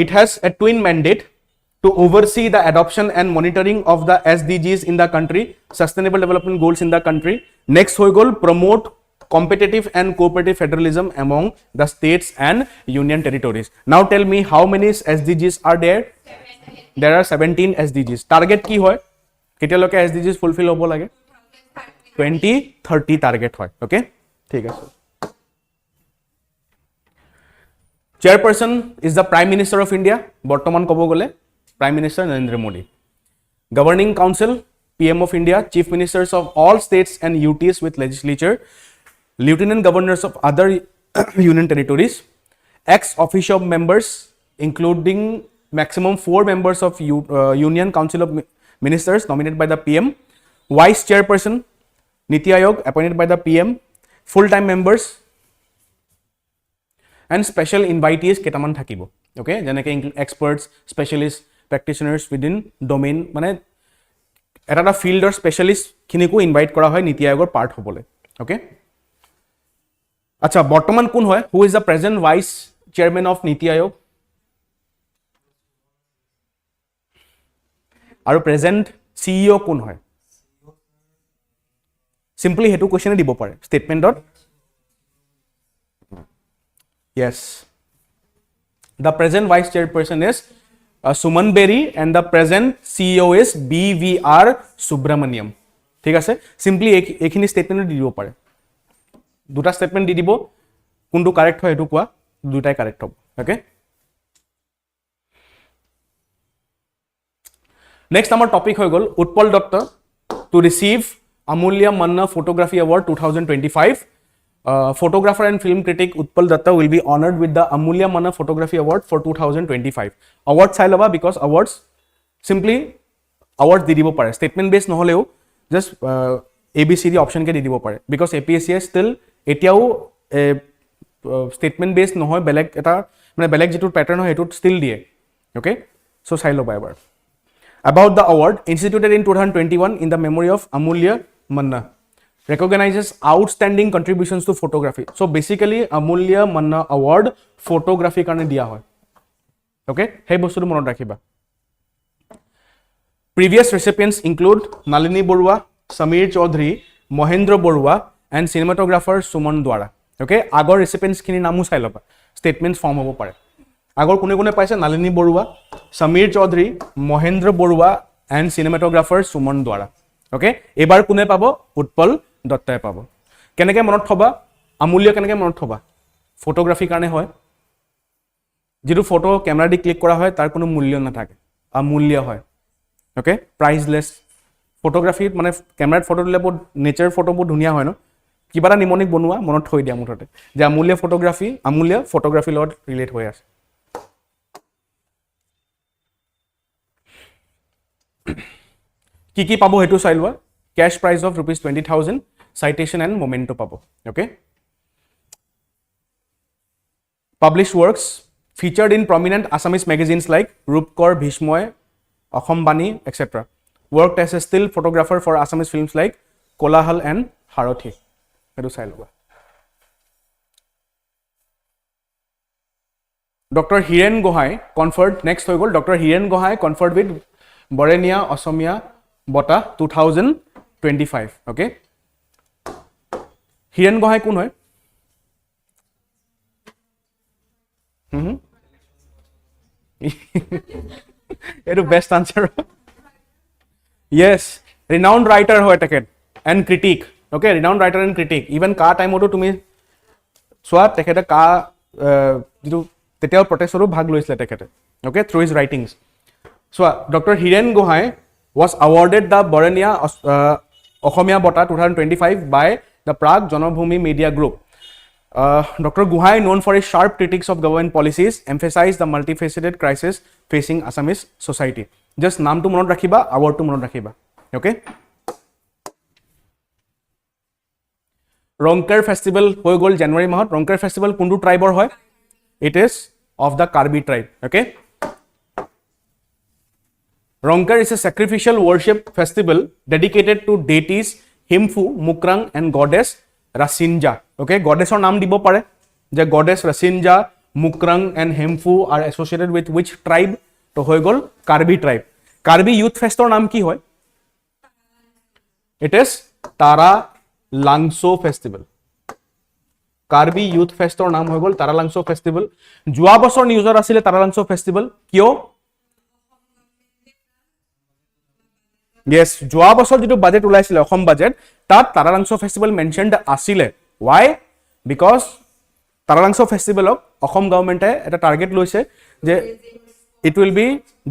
it has a twin mandate to oversee the adoption and monitoring of the SDGs in the country, sustainable development goals in the country. Next hoy gol promote competitive and cooperative federalism among the states and union territories. Now tell me how many SDGs are there? There are 17 SDGs. Target ki hoy? Ketia loke SDGs fulfill hobo lage? 2030 target hoy. Okay? Thik ase. Chairperson is the Prime Minister of India. Bortoman kobo gole Prime Minister Narendra Modi. Governing Council, PM of India, Chief Ministers of all states and UTs with legislature, Lieutenant Governors of other union territories, ex-officio members, including maximum 4 members of Union Council of Ministers nominated by the PM, Vice Chairperson, NITI Aayog appointed by the PM, full-time members, and special invitees ketaman thakibo. Okay, janeke experts, specialists, practitioners within domain মানে এটা ফিল্ডৰ specialist খিনিকো invite কৰা হয় নীতি আয়োগৰ part হ'বলে okay আচ্ছা বৰ্তমান কোন হয় who is the present vice chairman of নীতি আয়োগ আৰু প্ৰেজেন্ট সিইও কোন হয় সিম্পলি হেতু কোৱেশ্চনে দিব পাৰে ষ্টেটমেন্টত yes the present vice chairperson is Suman Berry and the present CEO is BVR Subramaniam ঠিক আছে সিম্পলি এখিনি স্টেটমেন্ট দি দিব পাৰে দুটা স্টেটমেন্ট দি দিব কোনটো কাৰেক্ট হয় এটো কোৱা দুটাই কারেক্ট হ'ব ওকে Next our topic হৈ গল Utpal Datta to receive Amulya Manna Photography Award 2025. Photographer and film critic Utpal Datta will be honored with the Amulya Manna Photography Award for 2025. Award চাই লবা because awards simply awards দি দিব পাৰে, statement based নহলেও just ABCD option কে দি দিব পাৰে because APSC still এতিয়াও statement based নহয়, বেলেগ এটা মানে বেলেগ যেটো প্যাটার্ন হয় এটো still দিয়ে। Okay, so চাই লবা এবাৰ। About the award, instituted in 2021 in the memory of Amulya Manna, recognizes outstanding contributions to photography. So basically Amulya Manna Award photography karone dia hoy. Okay, hey bostu monot rakhiba. Previous recipients include Nalini Borua, Samir Chaudhary, Mohendra Borua and cinematographer Suman Dwara. Okay, agor recipients khini namu sai loba, statements form hobo pare. আগৰ কোনে কোনে পাইছে Nalini Barua, Samir Choudhury, Mahendra Barua and cinematographer Suman দ্বাৰা। Okay, এবাৰ কোনে পাব? উৎপল দত্তাই পাব। কেনেকৈ মনত থবা? আমূল্য কেনেকৈ মনত থবা? ফটোগ্ৰাফি কাৰণে হয়, যেটো ফটো কেমেৰা দি ক্লিক কৰা হয় তাৰ কোনো মূল্য নাথাকে, আমূল্য হয়। ওকে, প্ৰাইজলেছ। ফটোগ্ৰাফিত মানে কেমেৰাত ফটো দিলে বহুত নেচাৰ ফটো বহুত ধুনীয়া হয় ন, কিবা এটা নিমনিক বনোৱা মনত থৈ দিয়া মুঠতে যে আমূল্য ফটোগ্ৰাফিৰ লগত ৰিলেট হৈ আছে। কি কি পাবো হেতু চাই লোৱা। Cash prize of ₹20,000, citation and memento পাবো। Okay, published works featured in prominent Assamese magazines like Rupkor, Bhishmoy, Akhom Bani, etc. Worked as a still photographer for Assamese films like Kolahal and Harathi. হেতু চাই লোৱা। Dr. Hiren Gohai conferred, next হৈ গল Dr. Hiren Gohai conferred with Borenia Asomia Bota 2025. Okay, Hiren Gohai কোন হয়? এটো best answer. Yes, renowned writer হয় তেখেত and critic. Okay, renowned writer and critic. Even কা টাইমতো তুমি সোৱা তেখেতে কা যেটো তেতিয়াও প্ৰটেষ্টৰো ভাগ লৈছিল তেখেতে। Okay, through his writings. So Dr. Hiren Gohai was awarded the Borenia Asomia Bota 2025 by the Prague Janabhumi Media Group. Dr. Gohai, known for his sharp critiques of government policies, emphasized the multifaceted crisis facing Assamese society. Just naam to monot rakhiba, award to monot rakhiba. Okay. Rongker festival hoi gol January mahot. Rongker festival kundu tribe hoy? It is of the Karbi tribe. Okay. Rongker is a sacrificial worship festival dedicated to deities Himfu, Mukrang and goddess Rasinja. Okay, goddess or naam dibo pare je goddess Rasinja, Mukrang and Himfu are associated with which tribe? To hoy gol Karbi tribe. Karbi youth fest or naam ki hoy? It is Tara Langso festival. Karbi youth fest or naam hoy gol Tara Langso festival. Jua bosor newsor asile Tara Langso festival kyo? Yes, যোৱা বছৰ যেটো budget ওলাইছিল Assam budget তাত তাৰালাংছ festival mentioned আছিল। Why? Because তাৰালাংছ ফেষ্টিভেলক Assam গভৰ্ণমেণ্টে এটা target লৈছে যে it will be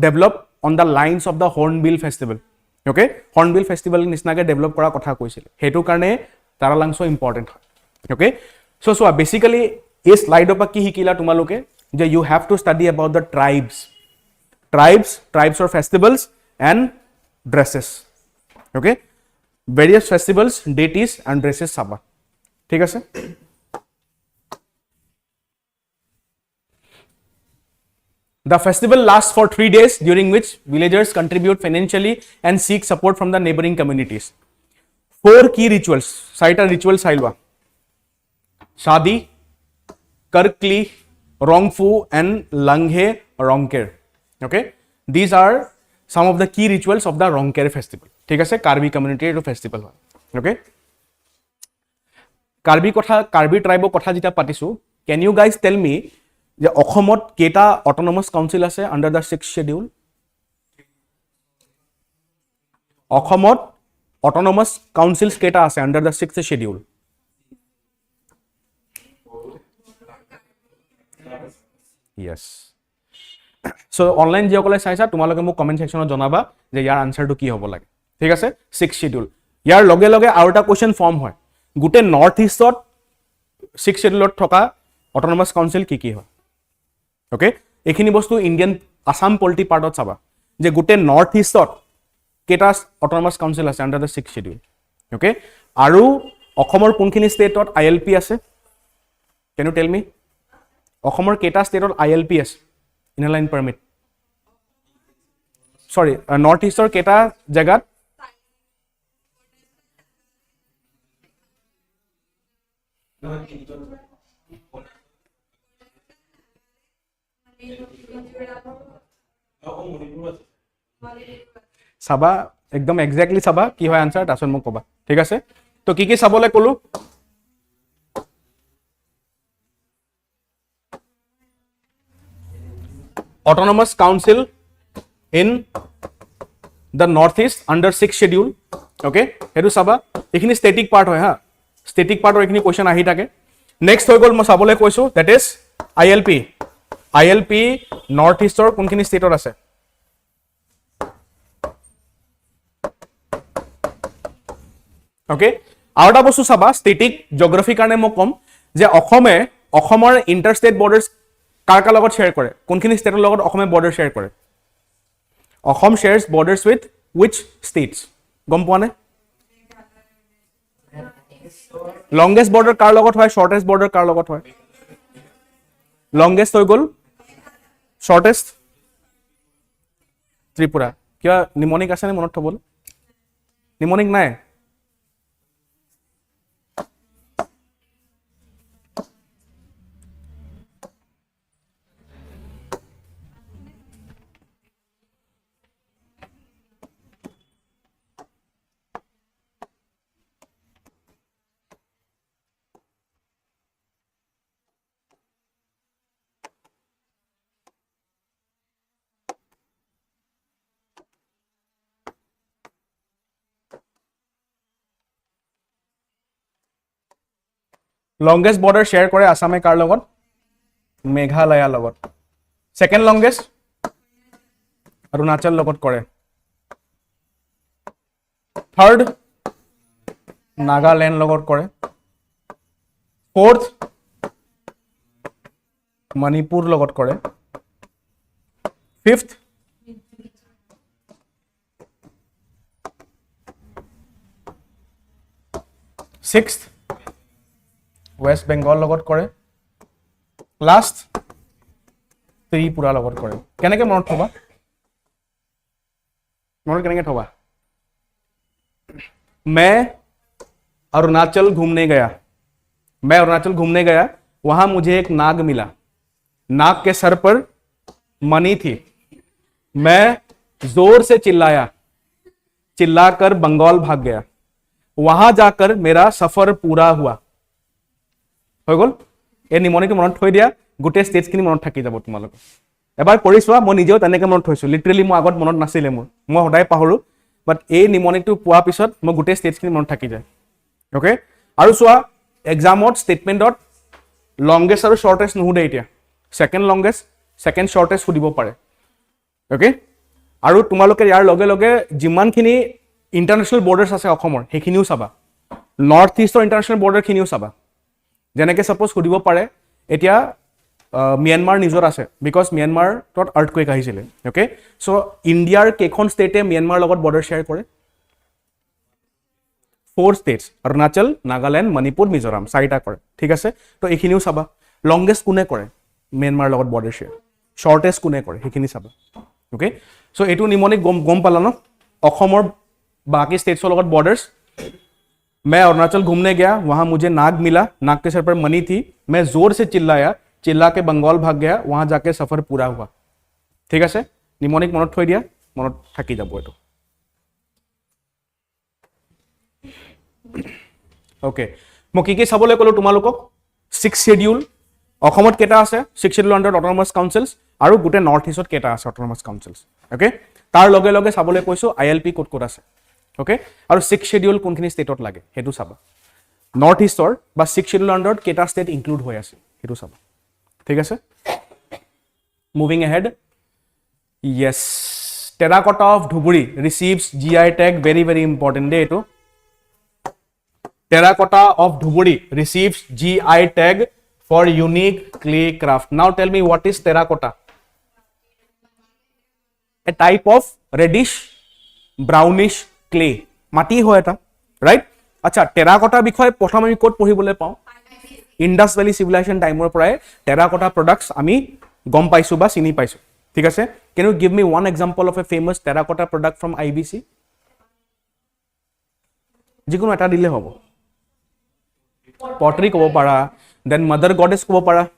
developed on the lines of the Hornbill festival. Okay, Hornbill festival নিচিনাকে ডেভেলপ কৰা কথা কৈছিল, হেতু কাৰণে তাৰালাংছ ইম্পৰ্টেন্ট হয়। Okay, so basically এই স্লাইডৰ পৰা কি শিকিলা তোমালোকে যে you have to study about the tribes or festivals and dresses. Okay, various festivals, deities and dresses saba. ঠিক আছে। The festival lasts for 3 days, during which villagers contribute financially and seek support from the neighboring communities. 4 key rituals, saita rituals sailwa: shadi, karkli, rongfu and langhe rongker. Okay, these are some of the key rituals of the Rongker festival. ঠিক আছে, কাৰ্বি কমিউনিটিৰ এটা festival হয়। Okay, Karbi ট্ৰাইবৰ কথা যেটা পাতিছো, can you guys tell me যে অসমত কেটা অটোনমাস কাউন্সিল আছে আন্ডাৰ দ্য 6th schedule? অসমত অটোনমাস কাউন্সিলস কেটা আছে under the 6th schedule? Yes. So online যিসকলে চাইছা তোমালোকে মোক কমেন্ট সেকশনত জনাবা যে ইয়াৰ আনসাৰটো কি হ'ব লাগে ঠিক আছে 6 শিডিউল ইয়াৰ লগে লগে আৰু এটা কোৱেশ্চন ফৰ্ম হয় গুটে নৰ্থ ইষ্টত 6 শিডিউলত থকা অটোনমাস কাউন্সিল কি হয় ওকে এইখিনি বস্তু ইন্ডিয়ান আসাম পলিটি পাৰ্টত চাবা যে গুটে নৰ্থ ইষ্টত কেটা অটোনমাস কাউন্সিল আছে আন্ডাৰ দ্য 6 শিডিউল ওকে আৰু অসমৰ কোনখিনি ষ্টেটত আইএলপি আছে কেন ইউ টেল মি অসমৰ কেটা ষ্টেটত আইএলপি আছে ইনলাইন পাৰমিট সৰি নৰ্থ ইষ্টৰ কেটা জায়গাত চাবা একদম এক্স্যাক্টলি চাবা কি হয় আনসাৰ তাছত মোক কবা ঠিক আছে তো কি চাবলে কলো autonomous council in the northeast under 6 schedule okay hetu saba ekhini static part hoy ha static part or ekhini question ahi thake next hoy gol mo sabole koisu that is ilp northeast or kunkhini state or ase okay aota bostu saba static geography karone mo kom je অসমৰ interstate borders কাৰ লগত share কৰে কোনখিনি ষ্টেটৰ লগত অসমে border share কৰে Assam shares borders with which states গম পোৱা নে লংগেষ্ট বৰ্ডাৰ কাৰ লগত হয় শৰ্টেষ্ট বৰ্ডাৰ কাৰ লগত হয় লংগেষ্ট হৈ গল শৰ্টেষ্ট ত্ৰিপুৰা কিবা নিমনিক আছে নে মনত থবল নিমনিক নাই longest border share কৰে আসামে কাৰ লগত মেঘালয়া লগত সেকেন্ড লংগেষ্ট অৰুণাচল লগত কৰে থাৰ্ড নাগাল্যান্ড লগত কৰে ফোৰ্থ মণিপুৰ লগত কৰে ফিফথ সিক্সথ West Bengal লগত কৰে লাস্ট ত্ৰিপুৰা লগত কৰে কেনেকে মনত থবা মনত কেনেকে থবা मैं अरुणाचल घूमने गया वहां मुझे एक नाग मिला नाग के सर पर मणि थी मैं जोर से चिल्लाकर बंगाल भाग गया वहां जाकर मेरा सफर पूरा हुआ হৈ গল এই নিমনিটো মনত থৈ দিয়া গোটে ষ্টেটছ খিনি মনত থাকি যাব তোমালোক এবাৰ পঢ়ি চোৱা মই নিজেও তেনেকে মনত থৈছো লিটাৰেলি মই আগত মনত নাছিলে মই সদায় পাহৰো বাট এই নিমনিটো পোৱা পিছত মই গোটে ষ্টেটছ খিনি মনত থাকি যায় ওকে আৰু চোৱা এক্সামত ষ্টেটমেন্টত লংগেষ্ট আৰু শৰ্টেষ্ট নুহুদে এতিয়া সেকেন্ড লংগেষ্ট সেকেন্ড শৰ্টেষ্ট সুধিব পাৰে ওকে আৰু তোমালোকে ইয়াৰ লগে লগে যিমানখিনি ইন্টাৰনেশ্যনেল বৰ্ডাৰ্ছ আছে অসমৰ সেইখিনিও চাবা নৰ্থ ইষ্টৰ ইন্টাৰনেশ্যনেল বৰ্ডাৰ খিনিও চাবা যেনেকে সাপোজ সুধিব পাৰে এতিয়া মিয়ানমাৰ নিজৰ আছে বিকজ মিয়ানমাৰ তত আৰ্থকুৱেক আহিছিলে ওকে সো ইণ্ডিয়াৰ কেখন ষ্টেটে মিয়ানমাৰ লগত বৰ্ডাৰ শেয়াৰ কৰে 4 ষ্টেটছ অৰুণাচল নাগাল্যান্ড মণিপুৰ মিজোৰাম চাৰিটা কৰে ঠিক আছে তো এইখিনিও চাবা লংগেষ্ট কোনে কৰে মিয়ানমাৰ লগত বৰ্ডাৰ শেয়াৰ শৰ্টেষ্ট কোনে কৰে সেইখিনি চাবা ওকে সো এইটো নিমনিক গম পালা ন অসমৰ বাকি ষ্টেটছৰ লগত বৰ্ডাৰ্ছ मैं अरुणाचल घूमने गया वहां मुझे नाग मिला नाग के सर पर मणि थी मैं जोर से चिल्ला के बंगाल भाग गया वहां जाके सफर पूरा हुआ ठीक है निमनिक मनत थৈ দিয়া মনত থাকি যাব এটো ওকে মই কি চাবলৈ কলো তোমালোকক 6 শিডিউল অসমত কেটা আছে 6 শিডিউল আন্ডাৰ অটোনমাস কাউন্সিলস আৰু গুটে নৰ্থ ইষ্টত কেটা আছে অটোনমাস কাউন্সিলস ওকে তাৰ লগে লগে চাবলৈ কৈছো আইএলপি কোড আছে ওকে আৰু 6 শিডিউল কোনখিনি ষ্টেটত লাগে হেতু চাবা নৰ্থ ইষ্টৰ বা 6 শিডিউল আন্ডাৰত কেটা ষ্টেট ইনক্লুড হৈ আছে হেতু চাবা ঠিক আছে moving ahead Yes, terracotta of Dhuburi receives GI tag. Very, very important day to. Terracotta of Dhuburi receives GI tag for unique clay craft. Now tell me, what is terracotta? A type of reddish brownish clay. Mati hoy eta, right? Acha, terracotta bikhoy prothom ami kot pohibole pao. Indus Valley civilization time or praye terracotta products ami gom paisu ba sini paisu. Thik ase? Can you give me one example of a famous terracotta product from IBC? Jikono eta dile hobo. Pottery kobo para, then mother goddess kobo para,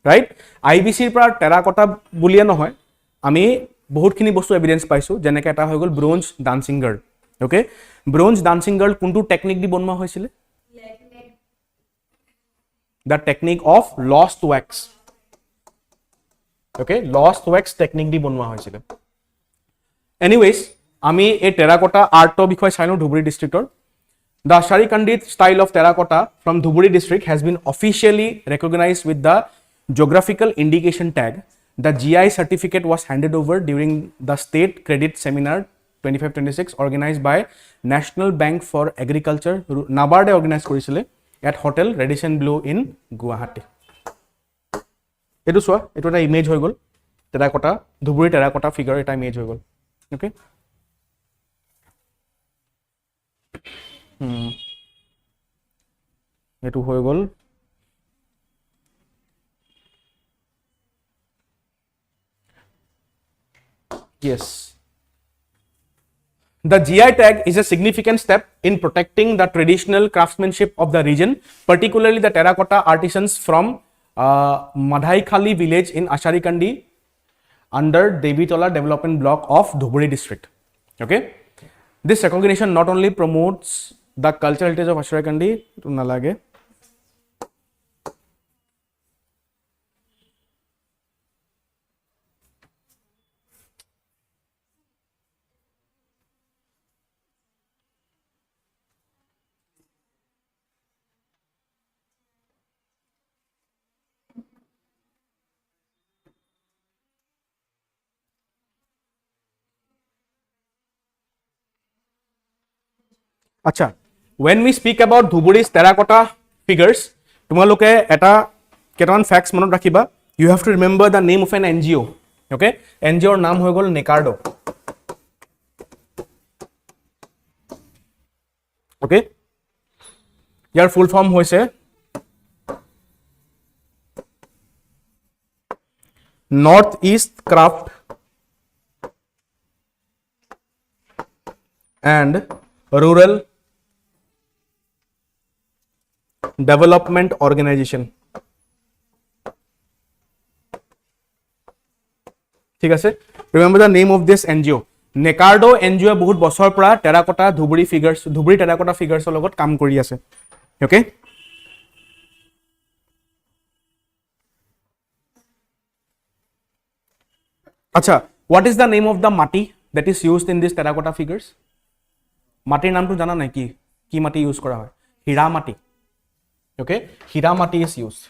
right? IBC pra terracotta buliye nohoy ami বহুত খিনি বস্তু evidence পাইছো, যেনেকে এটা হৈ গল bronze dancing girl. Okay, bronze dancing girl কোনটো technique দি বনোৱা হৈছিল? The technique of lost wax. Okay, lost wax technique দি বনোৱা হৈছিল। এনিৱেজ, আমি এই টেৰাকোটা আৰ্টৰ বিষয়ে চাইলো Dhubri ডিস্ট্ৰিক্টৰ। The Asharikandi style of terracotta from Dhuburi district has been officially recognized with the geographical indication tag. The GI certificate was handed over during the State Credit Seminar 25-26 organized by National Bank for Agriculture, NABARD organized korisile at Hotel Radisson Blu in Guwahati. Etu soa, etu eta image hoy gol terracotta, Dhuburi terracotta figure eta image hoy gol. Okay. Etu hoy gol yes. The GI tag is a significant step in protecting the traditional craftsmanship of the region, particularly the terracotta artisans from Madhaikhali village in Asharikandi under Devitola development block of Dhuburi district. Okay, this recognition not only promotes the cultural heritage of Asharikandi to nalage Acha, when we speak about Dhuburi's terracotta figures, tumaloke eta ketan facts manot rakhiba. You have to remember the name of an NGO. Okay, NGO naam hoy gol Necardo. Okay, your full form hoise Northeast Craft and Rural Development Organization. ঠিক আছে, remember the name of this NGO. Necardo NGO বহুত বছৰ পৰা terracotta Dhubri ফিগাৰ্স, Dhubri terracotta ফিগাৰ্সৰ লগত কাম কৰি আছে। Okay, আচ্ছা, what is the name of the mati that is used in this terracotta figures? মাটিৰ নামটো জানা নাই কি? কি মাটি ইউজ কৰা হয়? হীৰা মাটি। ওকে, হীৰা মাটি is used.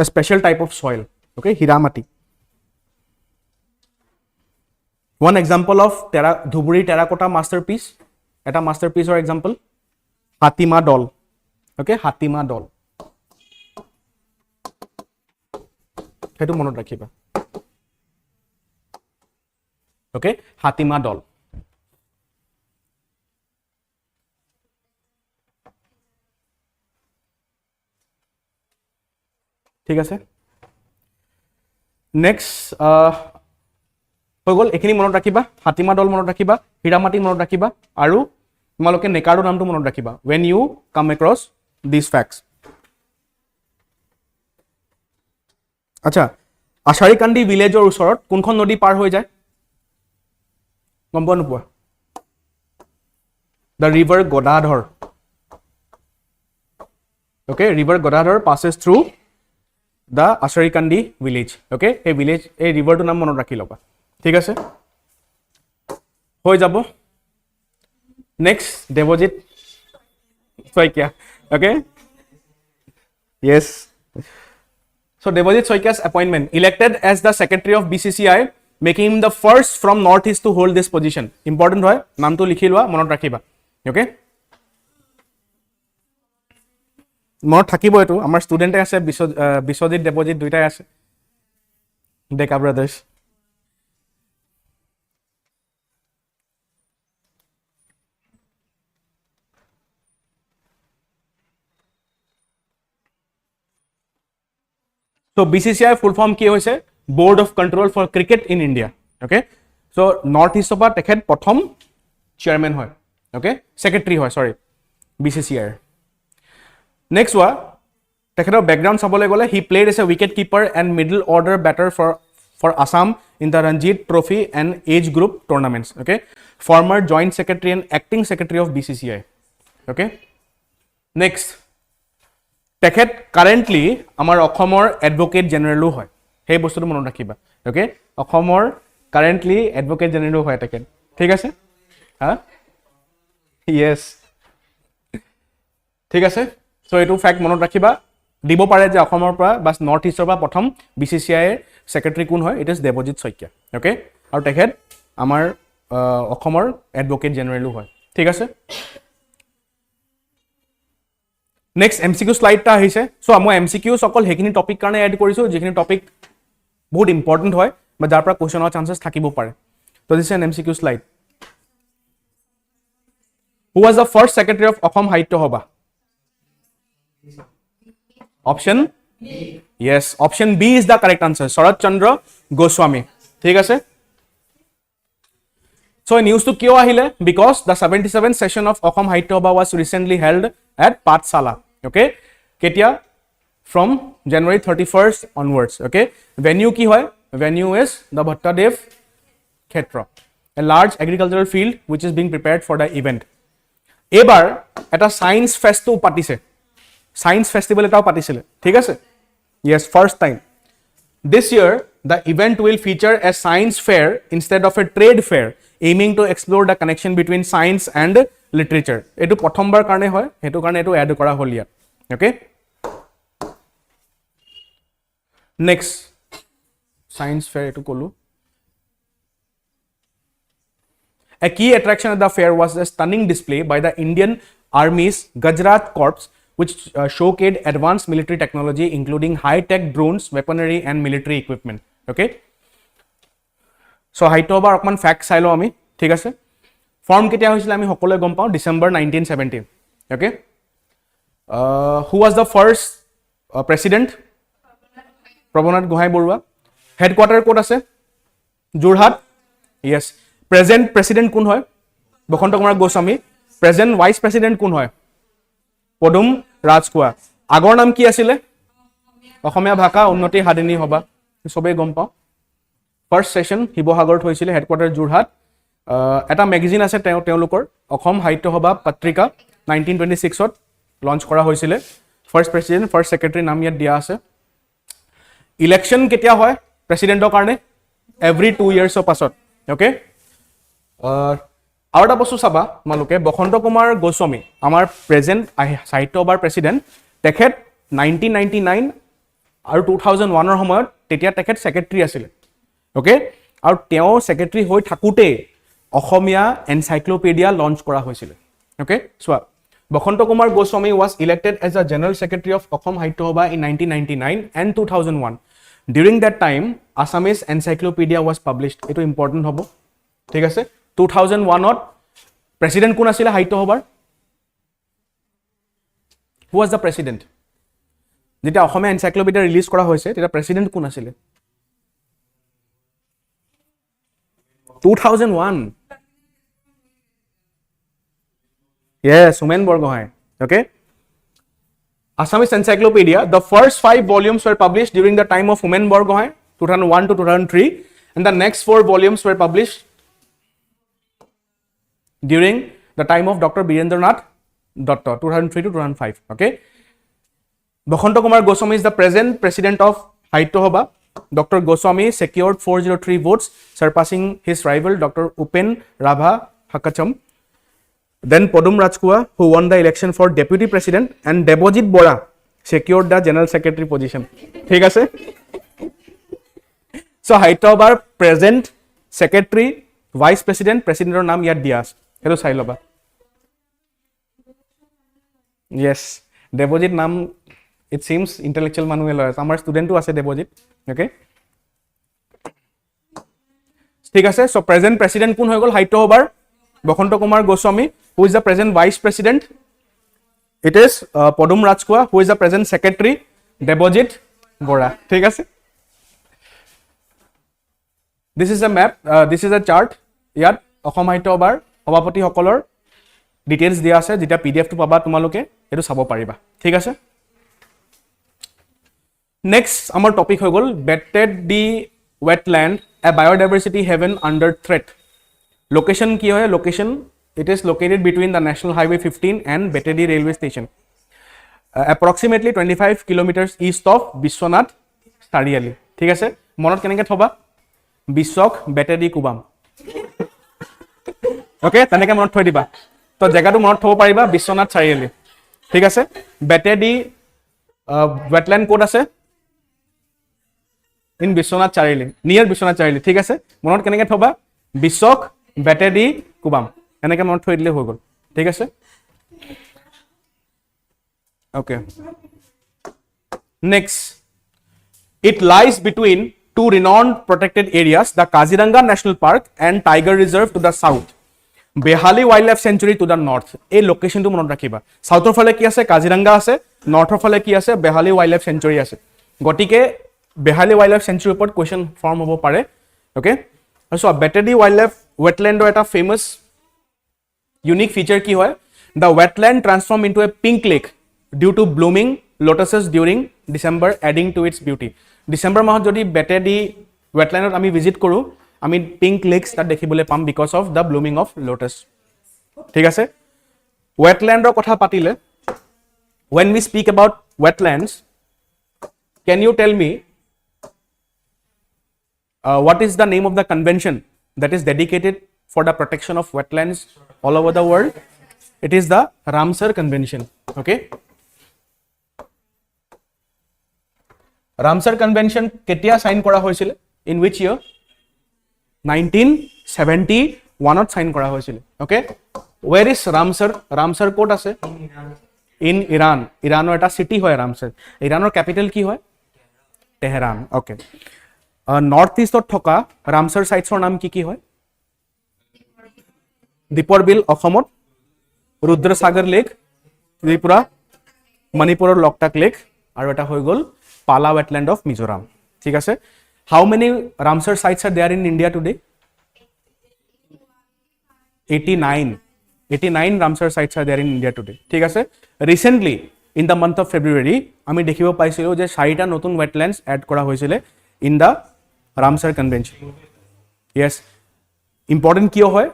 A special type of soil. Okay, hira mati. One example of Dhuburi terracotta masterpiece. Eta masterpiece or example, Hatima doll. Okay, Hatima doll. Hetu monot rakhiba. Okay, Hatima doll. ঠিক আছে, next হৈ গ'ল এইখিনি মনত ৰাখিবা। হাতিমা দল মনত ৰাখিবা, হীৰামাটি মনত ৰাখিবা, আৰু তোমালোকে নেকাৰ্ডো নামটো মনত ৰাখিবা when you come across these facts. আচ্ছা, আশাৰীকান্দি ভিলেজৰ ওচৰত কোনখন নদী পাৰ হৈ যায় গম পোৱা নোপোৱা? The river Godadhar. Okay, river Godadhar passes through the Asharikandi village. Okay, এই village এই riverটো নাম মনত ৰাখি লবা। ঠিক আছে, হৈ যাব। Next Debajit Saikia. Okay. Yes. So Devajit Saikia's appointment, elected as the secretary of BCCI, making him the first from Northeast to hold this position. Important hoy, naam to likhi loa, monot rakhiba. Okay. Monot thakibo etu, amar student ase Biswajit Devajit duitai ase. Deka brothers. So BCCI full form ki hoise Board of Control for Cricket in India. Okay. So Northeast of tekhet prothom chairman hoy. Okay. Secretary hoy, sorry. BCCI. Next one, tekhetor background sabole gole, he played as a wicket keeper and middle order batter for Assam in the Ranji Trophy and age group tournaments. Okay. Former joint secretary and acting secretary of BCCI. Okay. Next, tekhet currently amar Okhomor advocate general hoy. Hey bostu to monot rakhiba. Okay. Okhomor currently advocate general hoy tekhet. Thik ase? Ha? Yes. Thik ase? So etu fact monot rakhiba. Dibo pare je Okhomor pra bas North East pra prothom BCCI secretary kun hoy, it is Devajit Saikia. Okay. Aru tekhet amar Okhomor advocate general hoy. Thik ase? Next MCQ slide ta ahise. So amo MCQ sokol hekini topic karone add korisu jekhini topic bahut important hoy ba jar pra question or chances thakibo pare. So this is an MCQ slide. Who was the first secretary of Assam Sahitya Sabha? Option B. Yes, option B is the correct answer. Sharat Chandra Goswami. Thik ase? So news to kyo ahile? Because the 77th session of Assam Sahitya Sabha was recently held at Pathsala. Okay. Ketia? From January 31st onwards. Okay. Venue ki hoy? Venue is the Bhattadev Khetra, a large agricultural field which is being prepared for the event. Ebar eta science fest to patise. Science festival etao patisile. Thik ase? Yes, first time. This year, the event will feature a science fair instead of a trade fair, aiming to explore the connection between science and literature. Etu prothombar karone hoy, hetu karone etu add kora hol ya. Okay? Next, science fair etu kolu. A key attraction at the fair was a stunning display by the Indian Army's Gujarat Corps, which showcased advanced military technology, including high-tech drones, weaponry, and military equipment. Okay. So, Sahitya Sabha okman fact sailo ami. Thik ase? Form ketia hoisile ami hokole gom pao December 1917. Okay. Who was the first president? Prabhunath Gohai Borua. Headquarter kot ase? Jorhat. Yes. Present president kun hoy? Bokhanto Kumar Goswami. Present vice president kun hoy? Podum Rajkua. Agor naam ki asile? Okhomia Bhaka Unnoti Hadini Hoba. Sobe gom pao. First session Hibohagar hoisile, headquarter Jorhat. Eta magazine ase teolokor Assam Sahitya Sabha Patrika 1926 ot launch kora hoisile. First president, first secretary naam yat dia ase. Election ketia hoy president karone? Every 2 years of pasot. Okay. Aru eta bostu saba maluke Bokhanto Kumar Goswami amar present Sahitya Sabhar president tekhet 1999 aru 2001 or homoyot tetia tekhet secretary asile. Okay. Aru teo secretary hoi thakute Okhomia encyclopedia launch kora hoisile. Okay. So Bokhanto Kumar Goswami was elected as the general secretary of Assam Sahitya Sabha in 1999 and 2001. During that time Assamese encyclopedia was published. Eto important hobo. Thik ase? 2001 ot president kun asile Sahitya Sabhar? Who was the president? Jeta Assam encyclopedia release kora hoise teta president kun asile? 2001. Yes, Homen Borgohain. Okay. Assamese encyclopedia, the first 5 volumes were published during the time of Homen Borgohain, 2001 to 2003, and the next 4 volumes were published during the time of Dr. Birendranath Datta, 2003 to 2005. Okay. Bokhanto Kumar Goswami is the present president of Sahitya Sabha. Dr. Goswami secured 403 votes, surpassing his rival Dr. Upen Rabha Hakacham. Then Padma Rajkua, who won the election for deputy president, and Devajit Bora secured the general secretary position. ঠিক আছে? So Saitya Sabhar present secretary, vice president, presidentৰ নাম ইয়াত দিয়া আছে। হেটো চাই লবা। Yes, Devajit নাম it seems intellectual মানুহে লয়। আমাৰ ষ্টুডেন্টও আছে Devajit, okay? ঠিক আছে? So present president কোন হৈ গল Saitya Sabhar? Bakhanta Kumar Goswami, who is the present vice president. It is Padma Rajkua, who is the present secretary, Devajit Bora. ঠিক আছে? This is a map, this is a chart. ইয়াত অসম সাহিত্য সভাৰ সভাপতি সকলৰ details দিয়া আছে, যেটা পিডিএফ টো পাবা তোমালোকে এটো চাব পাৰিবা। ঠিক আছে? নেক্সট আমাৰ টপিক হৈ গল Bedeti wetland, a biodiversity haven under threat. Location কি হয়? Location, it is located between the National Highway 15 and Bedeti railway station. Approximately 25 kilometers east of Biswanath Sariali. ঠিক আছে? মনত কেনেকৈ থবা? বিশ্বক Bedeti কুবাম। ওকে, তেনেকৈ মনত থৈ দিবা। তো জেগাটো মনত থব পাৰিবা বিশ্বনাথ চাৰিআলি। ঠিক আছে? Bedeti wetland ক'ত আছে? ইন বিশ্বনাথ চাৰিআলি, নিয়াৰ বিশ্বনাথ চাৰিআলি। ঠিক আছে? মনত কেনেকৈ থবা? বিশ্বক Bedeti কুবাম। এনেকৈ মনত থৈ দিলে হৈ গ'ল। ঠিক আছে? Okay. Next, it lies between two renowned protected areas, the Kaziranga National Park and Tiger Reserve to the south, Behali Wildlife Sanctuary to the north. এই লোকেশনটো মনত ৰাখিবা। সাউথৰ ফালে কি আছে? কাজিৰঙ্গা আছে। নৰ্থৰ ফালে কি আছে? বেহালি ওয়াইল্ড লাইফ সেঞ্চুৰী আছে। গটিকে বেহালি ওয়াইল্ড লাইফ সেঞ্চুৰীৰ ওপৰত কোৱেশ্চন ফৰ্ম হ'ব পাৰে। Okay, so Bedeti wild life ওয়েটল্যান্ডৰ এটা ফেমাস ইউনিক ফিচাৰ কি হয়? The wetland transform into a pink lake due to blooming lotuses during December, adding to its beauty. December মাহত যদি Bedeti wetlandত আমি ভিজিট কৰো, আমি পিংক লেকস তাত দেখিবলৈ পাম because of the blooming of lotus. ঠিক আছে? ওয়েটল্যান্ডৰ কথা পাতিলে, when we speak about wetlands, can you tell me what is the name of the convention that is dedicated for the protection of wetlands all over the world? It is the Ramsar Convention. Okay? Ramsar Convention কেতিয়া sign কৰা হৈছিল? In which year? 1971 ত sign কৰা হৈছিল। Okay? Where is Ramsar? Ramsar ক'ত আছে? In Iran. ইৰানৰ এটা সিটি হয় Ramsar. ইৰানৰ ক্যাপিটেল কি হয়? তেহৰান। Okay. নৰ্থ ইষ্টত থকা Ramsar সাইটছৰ নাম কি কি হয়? দীপৰ বিল অসমত, ৰুদ্ৰসাগৰ লেক ত্ৰিপুৰা, মণিপুৰৰ লকটাক লেক, আৰু এটা হৈ গল পালা wetland of Mizoram. ঠিক আছে? How many Ramsar sites are there in India today? 89. 89 Ramsar sites are there in India today. ঠিক আছে? Recently, in the month of February, আমি দেখিব পাইছিলো যে 4টা নতুন wetlands add কৰা হৈছিল in the Ramsar Convention. Yes. Important কিয় হয়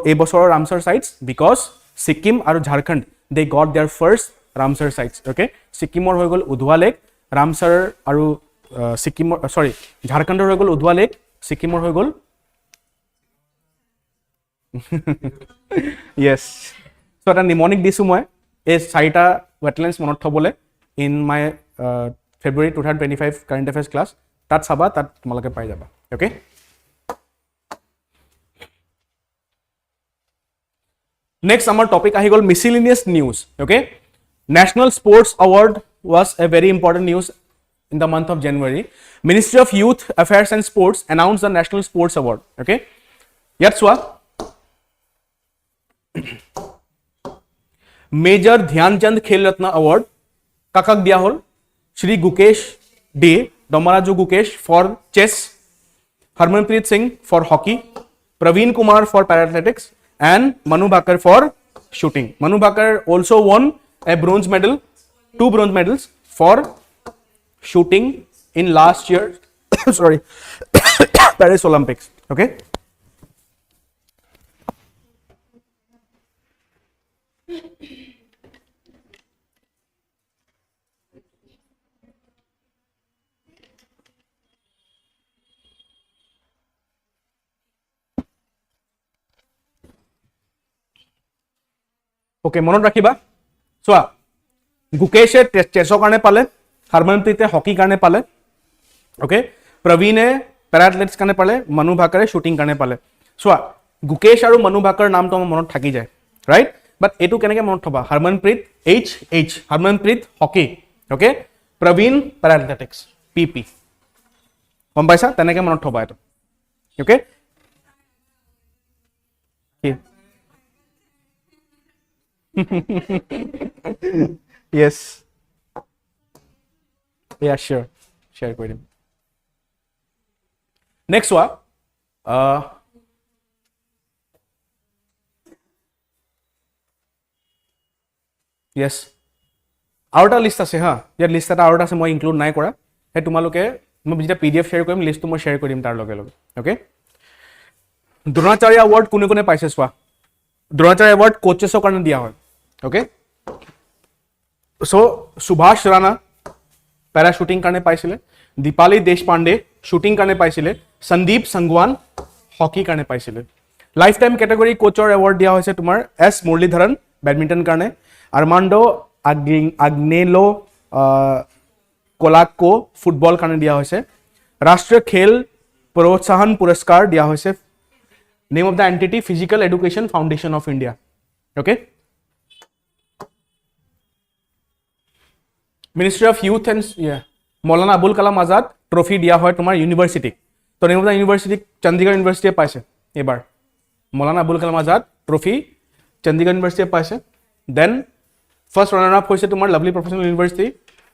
এই বছৰৰ Ramsar sites? Because Sikkim আৰু Jharkhand, they got their first Ramsar sites. Okay? Sikkimৰ হৈ গল উধৱা লেক, Ramsar আৰু Sikkim, sorry, Jharkhandৰ হৈ গল উধৱা লেক, Sikkimৰ হৈ গল yes. So এটা নিমনিক দিছো মই এই 4টা wetlands মনত থবলে in my February 2025 current affairs class. তাত চাবা, তাত তোমালোকে পাই যাবা। Okay? Next, our topic ahi gol miscellaneous news. Okay? National Sports Award was a very important news in the month of January. Ministry of Youth Affairs and Sports announced the National Sports Award. Okay? Yatswa Major Dhyanchand Khel Ratna Award kakak diya hol? Shri Gukesh De, Domaraju Gukesh for chess, Harmanpreet Singh for hockey, Praveen Kumar for para-athletics, and Manu Bhaker for shooting. Manu Bhaker also won a bronze medal, 2 bronze medals for shooting in last year sorry Paris Olympics. Okay? Okay মনত ৰাখিবা চোৱা গুকেশে চেছৰ কাৰণে পালে হৰমনপ্ৰীতে hockey কাৰণে পালে okay প্ৰবীণে পেৰা athletics কাৰণে পালে Manu ভাকৰে shooting কাৰণে পালে চোৱা গুকেশ আৰু মনু ভাকৰ নামটো আমাৰ মনত থাকি যায় ৰাইট বাট এইটো কেনেকৈ মনত থবা Harmanpreet H Harmanpreet hockey okay Praveen para athletics PP গম পাইছা তেনেকৈ মনত থবা এইটো okay yes yeah sure share কৰি দিম next one yes আৰু এটা লিষ্ট আছে হা ইয়াত লিষ্ট এটা আৰু এটা আছে মই ইনক্লুড নাই কৰা সেই তোমালোকে মই যেতিয়া PDF শ্বেয়াৰ কৰিম লিষ্টটো মই শ্বেয়াৰ কৰি দিম তাৰ লগে লগে ওকে দ্ৰোণাচাৰ্য এৱাৰ্ড কোনে কোনে পাইছে চোৱা দ্ৰোণাচাৰ্য এৱাৰ্ড কোচেছৰ কাৰণে দিয়া হয় okay so Subhash Rana para shooting करने पाइसिले दीपाली देशपांडे शूटिंग करने पाइसिले संदीप संगवान हॉकी करने पाइसिले लाइफ टाइम कैटेगरी कोचर अवार्ड दिया होइसे तुमार एस मुरलीधरन बैडमिंटन करने आर्मांडो आग्नेलो कोलाको फुटबॉल करने दिया होइसे राष्ट्रीय खेल प्रोत्साहन पुरस्कार दिया होइसे name of the entity physical education foundation of India okay ministry of youth and Maulana Abul Kalam Azad trophy दिया है तुम्हार यूनिवर्सिटी तो name of the university Chandigarh university पाइसे एबार मौलाना अबुल कलाम आजाद ट्रॉफी चंडीगढ़ यूनिवर्सिटी पाइसे देन फर्स्ट रनर अप होइसे तुम्हार लवली प्रोफेशनल यूनिवर्सिटी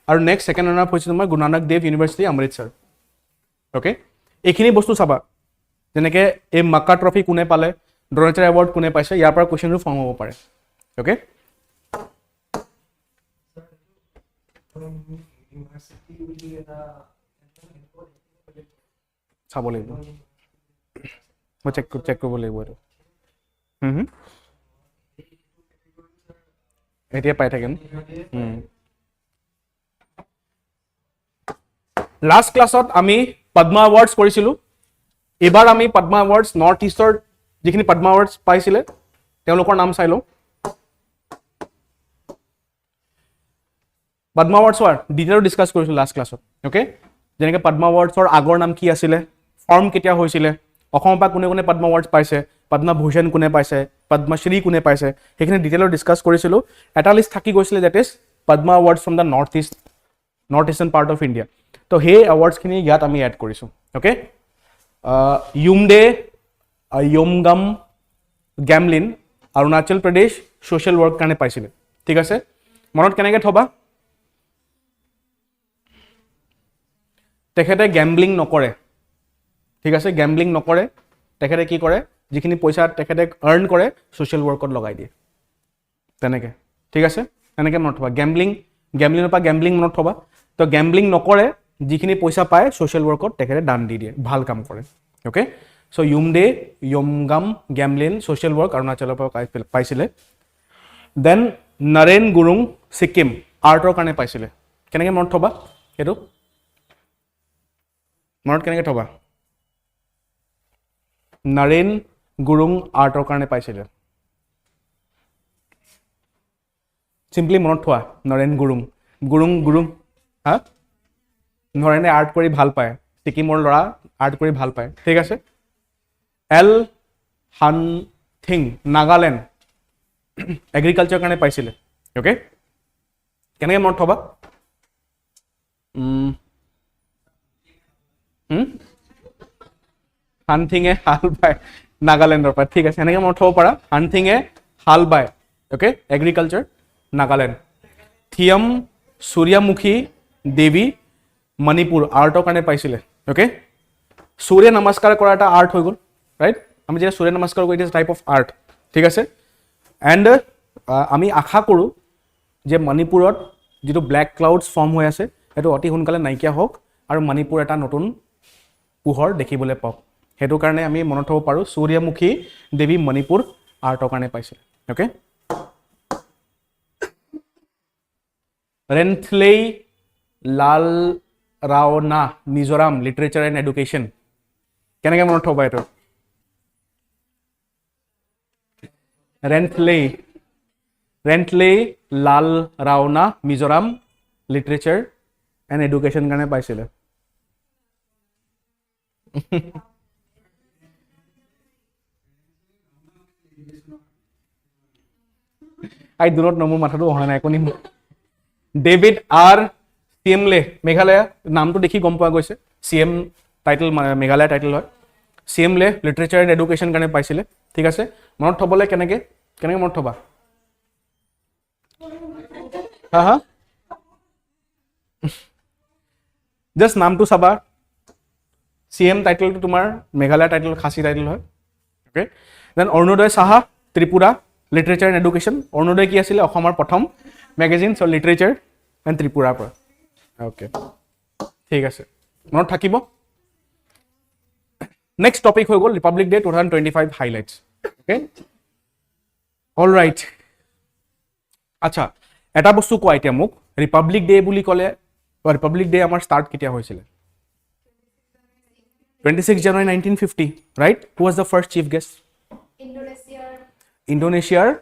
और नेक्स्ट सेकेंड रनर अप होइसे तुम्हार गुरु नानक देव यूनिवर्सिटी अमृतसर ओके এইখিনি বস্তু চাবা যেনেকে এই মাক্কা ট্ৰফি কোনে পালে দ্ৰোণাচাৰ্য এৱাৰ্ড কোনে পাইছে ইয়াৰ পৰা কোৱেশ্চনটো ফৰ্ম হ'ব পাৰে ওকে চাব লাগিব মই চেক কৰিব লাগিব এইটো এতিয়া পাই থাকিম লাষ্ট ক্লাছত আমি পদ্মা এৱাৰ্ডছ কৰিছিলোঁ এবাৰ আমি পদ্মা এৱাৰ্ডছ নৰ্থ ইষ্টৰ যিখিনি পদ্মা এৱাৰ্ডছ পাইছিলে তেওঁলোকৰ নাম চাই লওঁ पद्मा अवार्ड्सर डिटेल डिस्कस करिছো लास्ट क्लासत ओके जेनेके पद्मा अवार्ड्सर आगर नाम की आছিলে फॉर्म केতিয়া হৈছিলে অসম পা কোনে কোনে পদ্মা अवार्ड्स পাইছে পদ্মা ভূষণ কোনে পাইছে পদ্মশ্ৰী কোনে পাইছে হেখিনি ডিটেইলত ডিসকাস কৰিছিলো এটা লিষ্ট থাকি গৈছিলে that is Padma awards from the north eastern part of India तो हे अवार्ड्स खिनि यात আমি এড কৰিছো okay युमडे योमगम Gamlin Arunachal Pradesh social work কাৰণে পাইছিলে ঠিক আছে মনত কেনেকে থবা তেখেতে গেম্বলিং নকৰে ঠিক আছে গেম্বলিং নকৰে তেখেতে কি কৰে যিখিনি পইচা তেখেতে আৰ্ন কৰে সোশ্যাল ওয়াৰ্কত লগাই দিয়ে তেনেকে ঠিক আছে এনেকে মনত থবা গেম্বলিংৰ পৰা গেম্বলিং মনত থবা তো গেম্বলিং নকৰে যিখিনি পইচা পায় সোশ্যাল ওয়াৰ্কত তেখেতে দান দি দিয়ে ভাল কাম কৰে ওকে সো ইউমডে ইয়মগাম গেম্বলিন সোশ্যাল ওয়াৰ্ক অৰুণাচলৰ পৰা পাইছিলে দেন নৰেন গুৰুং সিকিম আৰ্টৰ কাৰণে পাইছিলে কেনেকে মনত থবা এটো মনত কেনেকে থবা নৰেন গুৰুং আৰ্টৰ কাৰণে পাইছিলে সিম্পলি মনত থোৱা নৰেন গুৰুং হা নৰেনে আৰ্ট কৰি ভাল পায় সিকিমৰ লৰা আৰ্ট কৰি ভাল পায় ঠিক আছে এল হানথিং নাগালেণ্ড এগ্ৰিকালচাৰ কাৰণে পাইছিলে ওকে কেনেকে মনত থবা হানথিঙে হাল বায় নাগালেণ্ডৰ পৰা ঠিক আছে এনেকে মনত থব পাৰা হানথিঙে হাল বায় ওকে এগ্ৰিকালচাৰ নাগালেণ্ড থিয়ম সূৰ্যমুখী দেৱী মণিপুৰ আৰ্টৰ কাৰণে পাইছিলে ওকে সূৰ্য নমস্কাৰ কৰা এটা আৰ্ট হৈ গ'ল ৰাইট আমি যে সূৰ্য নমস্কাৰ কৰি দিছ টাইপ অফ আৰ্ট ঠিক আছে এণ্ড আমি আশা কৰোঁ যে মণিপুৰত যেটো ব্ল্যাক ক্লাউডছ ফৰ্ম হৈ আছে এটো অতি সোনকালে নাইকিয়া হোক আৰু মণিপুৰ এটা নতুন পোহৰ দেখিবলৈ পাওক হেতু কাৰণে আমি মনত থব পাৰো সূৰ্যমুখী দেৱী মণিপুৰ আৰ্টৰ কাৰণে পাইছিল ওকে ৰেন্থলেই লাল ৰাওনা মিজোৰাম লিটাৰেচাৰ এণ্ড এডুকেশ্যন কেনেকৈ মনত থবা এটো ৰেণ্টলে লাল ৰাওনা মিজোৰাম লিটাৰেচাৰ এণ্ড এডুকেশ্যন কাৰণে পাইছিলে I do not know মোৰ মাথাটো অহা নাই কোনি ডেভিড আৰ চিএমলে মেঘালয় নামটো দেখি গম পোৱা গৈছে চিএম টাইটেল মেঘালয় টাইটেল হয় চিএমলে লিটাৰেচাৰ এণ্ড এডুকেশ্যন কাৰণে পাইছিলে ঠিক আছে মনত থবলৈ কেনেকে মনত থবা হা জাষ্ট নামটো চাবা চিএম টাইটেলটো তোমাৰ মেঘালয় টাইটেল খাচী টাইটেল হয় okay then Arunoday Saha Tripura literature and education Arunoday কি আছিলে অসমৰ প্ৰথম মেগাজিন চ' লিটাৰেচাৰ এণ্ড ত্ৰিপুৰাৰ পৰা ওকে ঠিক আছে মনত থাকিব নেক্সট টপিক হৈ গ'ল Republic day 2025 highlights okay all right আচ্ছা এটা বস্তু কোৱা এতিয়া মোক ৰিপাব্লিক ডে বুলি ক'লে ৰিপাব্লিক ডে আমাৰ ষ্টাৰ্ট কেতিয়া হৈছিলে 26 January 1950 right who was the first chief guest Indonesia's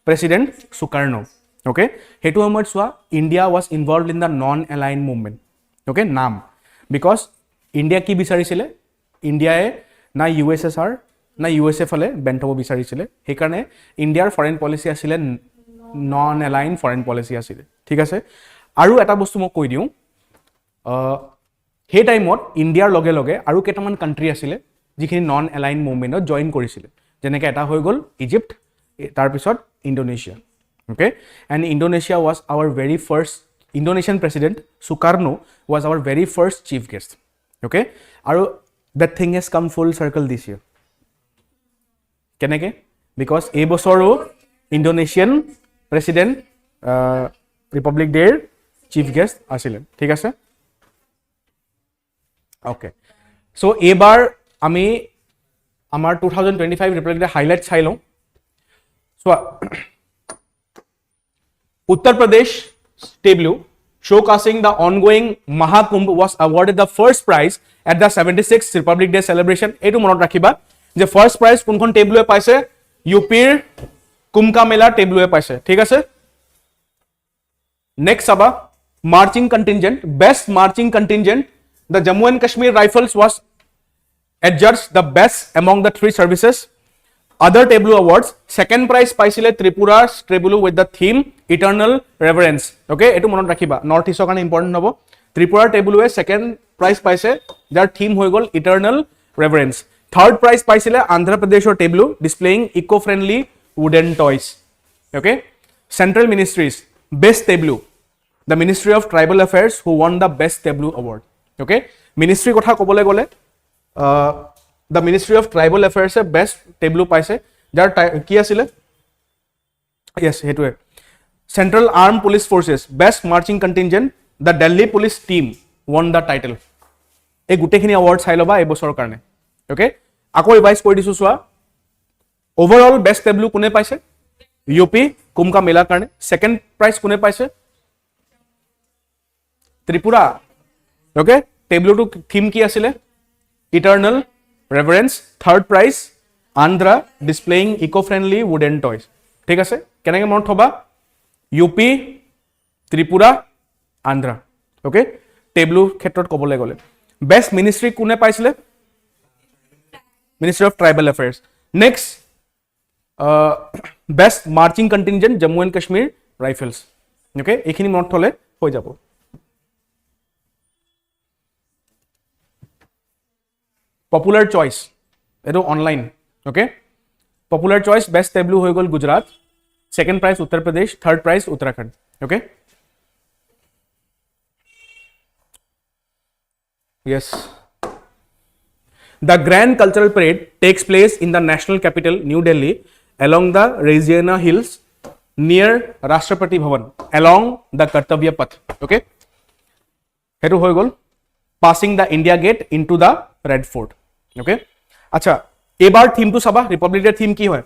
president Sukarno okay hetu সময়ত সোৱা India was involved in the non aligned movement okay নাম because India কি বিচাৰিছিলে ইণ্ডিয়ায়ে না USSR না USA ফলে বেণ্ট হ'ব বিচাৰিছিলে সেইকাৰণে ইণ্ডিয়াৰ ফৰেন পলিচি আছিলে নন এলাইন ফৰেন পলিচি আছিলে ঠিক আছে আৰু এটা বস্তু মই কৈ দিওঁ সেই টাইমত ইণ্ডিয়াৰ লগে লগে আৰু কেইটামান কাণ্ট্ৰি আছিলে যিখিনি নন এলাইন মুভমেণ্টত জইন কৰিছিলে যেনেকৈ এটা হৈ গ'ল ইজিপ্ট তাৰপিছত Indonesia okay and Indonesia was our very first Indonesian president Sukarno was our very first chief guest okay আৰু that thing has come full circle this year keneke because এই বছৰো Indonesian president Republic Day chief guest আছিলে ঠিক আছে okay so এবাৰ আমি আমাৰ 2025 Republic Day highlight চাই লওঁ so Uttar Pradesh debut showcasing the ongoing Mahakumbh was awarded the first prize at the 76th Republic Day celebration. Etu monot rakhiba je first prize kunkhon debut e paise UP Kumbh Mela debut e paise thik ase next saba marching contingent best marching contingent the Jammu and Kashmir Rifles was adjudged the best among the three services. Other tableau awards second prize paisile Tripura's tableau with the theme eternal reverence okay etu monot rakhiba north east kan important hobo Tripura tableau e second prize paise jar theme hoy gol eternal reverence third prize paisile Andhra Pradesh tableau displaying eco friendly wooden toys okay central ministries best tableau the Ministry of Tribal Affairs who won the best tableau award okay ministry kotha kobole gole the Ministry of Tribal Affairs best tableau paise jar ki asile yes hetu Central Armed Police Forces best marching contingent the Delhi Police team won the title ei gutekhini award sai loba ei bosor karone okay ako revise koi disu swa overall best tableau kune paise UP Kumbh Mela karone second prize kune paise Tripura okay tableau to theme ki asile eternal reverence third prize Andhra displaying eco-friendly wooden toys ঠিক আছে কেনেকৈ মনত থবা UP Tripura Andhra okay টেবলু ক্ষেত্ৰত ক'বলৈ গ'লে best ministry কোনে পাইছিলে Ministry of Tribal Affairs next best marching contingent Jammu and Kashmir Rifles okay এইখিনি মনত থলে হৈ যাব Popular choice eto online okay popular choice best tableau hoy gol Gujarat second prize Uttar Pradesh third prize Uttarakhand okay yes the grand cultural parade takes place in the national capital New Delhi along the Raisiana Hills near Rashtrapati Bhavan along the Kartavya Path okay eto hoy gol passing the India Gate into the Red Fort okay acha ebar theme to saba Republic Day theme ki hoy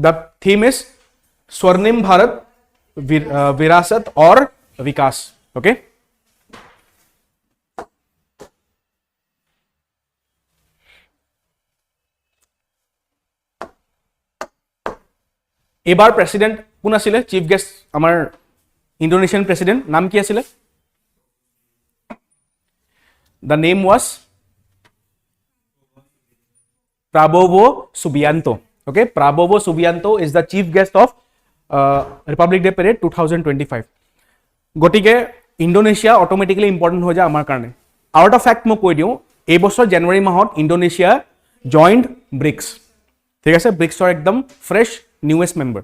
the theme is Swarnim Bharat Virasat or Vikas okay ebar president কোন আছিলে chief guest আমাৰ Indonesian president নাম কি আছিলে the name was Prabowo Subianto. Okay, Prabowo Subianto is the chief guest of Republic Day Parade 2025. গটিকে Indonesia automatically important হৈ যায় আমাৰ কাৰণে আৰু এটা ফ্যাক্ট মই কৈ দিওঁ এই বছৰ জানুৱাৰী মাহত ইণ্ডোনেছিয়া জয়েন্ট ব্ৰিক্স ঠিক আছে ব্ৰিক্সৰ একদম ফ্ৰেছ নিউৱেষ্ট মেম্বাৰ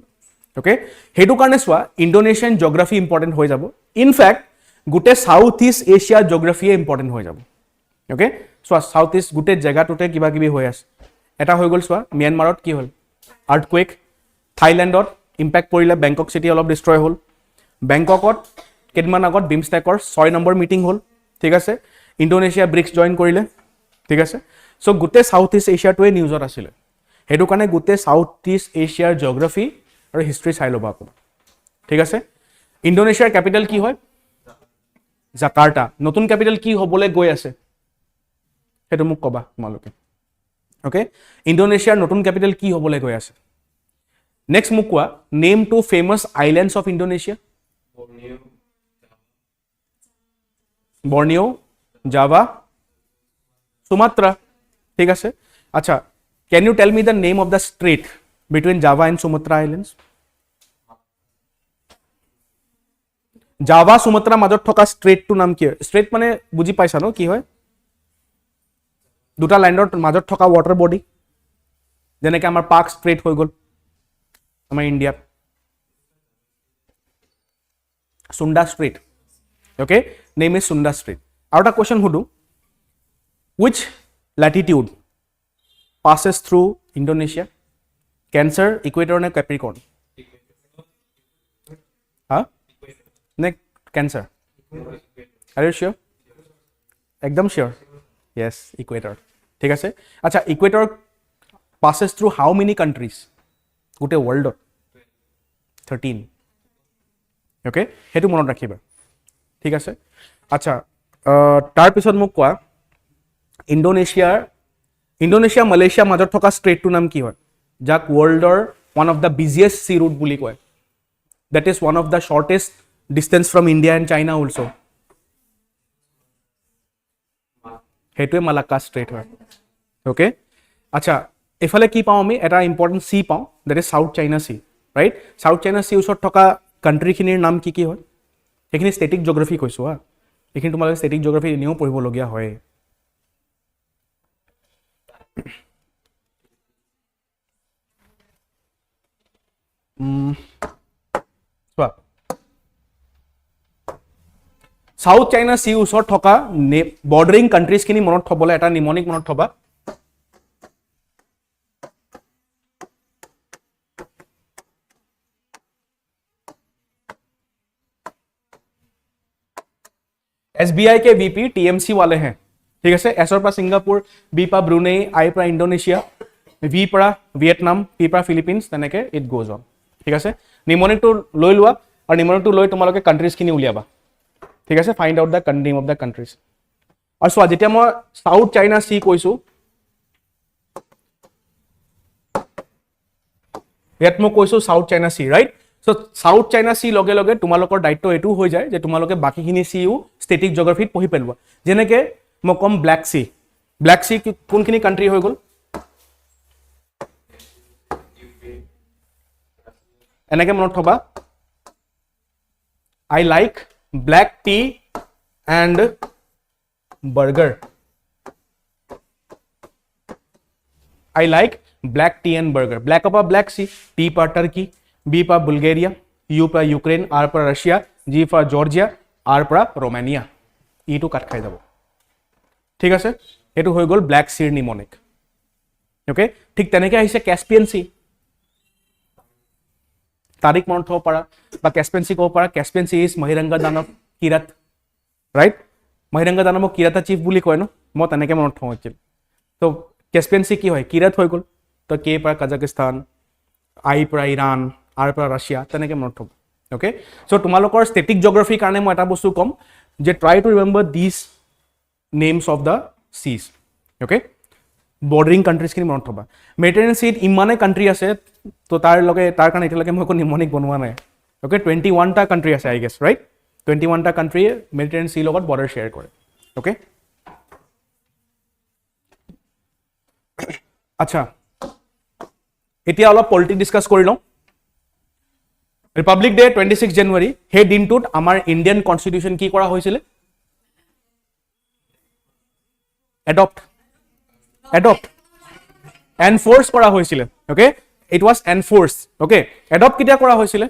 ওকে হেতু কাৰণে চোৱা ইণ্ডোনেছিয়ান জিওগ্ৰাফি ইম্পৰ্টেন্ট হৈ যাব ইনফ্যাক্ট গোটে south east Asia geography important হৈ যাব ওকে চোৱা সাউথ ইষ্ট গোটে জায়গাটোতে কিবা কিবি হৈ আছে এটা হৈ গল চোৱা মিয়ানমাৰত কি হল আৰ্থকুৱেক থাইল্যান্ডত ইম্প্যাক্ট পৰিলে বেংকক সিটি অলপ ডিস্ট্ৰয় হল বেংককত কেডমান আগত বিমষ্টেকৰ 6 নম্বৰ মিটিং হল ঠিক আছে ইণ্ডোনেছিয়া ব্ৰিক্স জয়েন কৰিলে ঠিক আছে সো গোটে সাউথ ইষ্ট এছিয়াটোৱে নিউজত আছিল হেতু কাৰণে গোটে সাউথ ইষ্ট এছিয়াৰ জিওগ্ৰাফি আৰু হিষ্ট্ৰি চাই লবা আকৌ ঠিক আছে ইণ্ডোনেছিয়াৰ ক্যাপিটাল কি হয় জাকাৰ্টা নতুন ক্যাপিটাল কি হ'বলে গৈ আছে হেতু মোক কবা তোমালোকে ওকে ইণ্ডোনেছিয়াৰ নতুন ক্যাপিটাল কি হ'বলে গৈ আছে নেক্সট মোক কোৱা name two famous islands of Indonesia Borneo Java Sumatra ঠিক আছে আচ্ছা can you tell me the name of the strait between Java and Sumatra Islands Java Sumatra মাজত থকা strait টু নাম কি strait মানে বুজি পাইছা ন কি হয় দুটা ল্যান্ডৰ মাজত থকা ওয়াটাৰ বডি যেনেকৈ আমাৰ পাক strait হৈ গল আমাৰ ইন্ডিয়াত Sunda Strait okay name is Sunda Strait আৰু এটা question হুদু which latitude passes through Indonesia Cancer equator ne Capricorn huh ne Cancer are you sure ekdom sure yes equator ঠিক আছে আচ্ছা equator passes through how many countries গোটে world 13 okay হেতু মনত ৰাখিবা ঠিক আছে আচ্ছা তাৰ পিছত মোক কোৱা ইণ্ডোনেছিয়া মালয়েছিয়া মাজত থকা ষ্ট্ৰেট টু নাম কি হয় যাক ওয়াৰ্ল্ডৰ one of the biggest sea route বুলি কয় that is one of the shortest distance from India and China also হেতুৱে মালাক্কা ষ্ট্ৰেট হয় ওকে আচ্ছা এফালে কি পাওঁ আমি এটা ইম্পৰ্টেন্ট সি পাওঁ that is south China sea right south China sea ওচৰত থকা কাণ্ট্ৰিখিনিৰ নাম কি হয় সেইখিনি ষ্টেটিক জিওগ্ৰাফি কৈছো হা এইখিনি তোমালোকে ষ্টেটিক জিওগ্ৰাফি এনেও পঢ়িবলগীয়া হয় সাউথ চাইনা সি ওচৰত থকা বৰ্ডাৰিং কাণ্ট্ৰিজ খিনি মনত থবলে এটা নিমনিক মনত থবা एसबीआई के वीपी टीएमसी वाले हैं ठीक है एस पर सिंगापुर बी पर ब्रुनेई आई पर इंडोनेशिया वी पर वियतनाम पी पर फिलिपिन्स तनेके इट गोज ऑन ठीक है निमोनिक टू লৈ লোৱা আৰু নিমোনিক টু লৈ তোমালোকে কান্ট্ৰিজ খিনি উলিয়াবা ঠিক আছে find out da name of the countries আৰু চোৱা যেতিয়া মই সাউথ চাইনা সি কৈছো ইয়াত মই কৈছো south China sea right so south China সি লগে লগে তোমালোকৰ দায়িত্ব এটো হৈ যায় যে তোমালোকে বাকিখিনি সিও ষ্টেটিক জিওগ্ৰাফিত পঢ়ি পেলোৱা যেনেকৈ মই কম ব্ল্যাক সি কোনখিনি কান্ট্ৰি হৈ গল এনেকে মনত থবা I like black tea and burger I like black tea and burger black पर black sea T पर टर्की B पर बुल्गारिया U पर यूक्रेन R पर रशिया G पर जॉर्जिया R पर रोमानिया E टू কাট খাই যাব ঠিক আছে এটো হৈ গল ব্ল্যাক সিৰ নিমনিক ওকে ঠিক তেনেকৈ আহিছে ক্যাস্পিয়ান সি তাৰিখ মনত থব পাৰা বা ক্যাস্পিয়ান সি কব পাৰা Caspian sea is Mahiranga Danav Kirat right Mahiranga দানৱক কিৰাতা চিফ বুলি কয় ন মই তেনেকৈ মনত থওঁ আছিল তো ক্যাস্পিয়ান সি কি হয় কিৰাত হৈ গল তো কে পৰা কাজাকিস্তান আই পৰা ইৰাণ আৰ পৰা ৰাছিয়া তেনেকৈ মনত থব ওকে সো তোমালোকৰ ষ্টেটিক জিওগ্ৰাফি কাৰণে মই এটা বস্তু কম যে try two remember this names of the seas okay bordering কাণ্ট্ৰিজখিনি মনত থবা মেডিটেৰিয়ান চিত ইমানে কাণ্ট্ৰি আছে তো তাৰ কাৰণে এতিয়ালৈকে মই একো নিমনিক বনোৱা নাই অ'কে 21টা কাণ্ট্ৰি আছে আই গেছ ৰাইট 21টা কাণ্ট্ৰিয়ে মেডিটেৰিয়ান চিৰ লগত বৰ্ডাৰ শ্বেয়াৰ কৰে অ'কে আচ্ছা এতিয়া অলপ পলিটিক্স ডিছকাছ কৰি লওঁ ৰিপাব্লিক ডে 26 জানুৱাৰী সেই দিনটোত আমাৰ ইণ্ডিয়ান কনষ্টিটিউশ্যন কি কৰা হৈছিলে এডপ্ট এনফোৰ্স কৰা হৈছিলে okay it was enforce okay adopt কেতিয়া কৰা হৈছিলে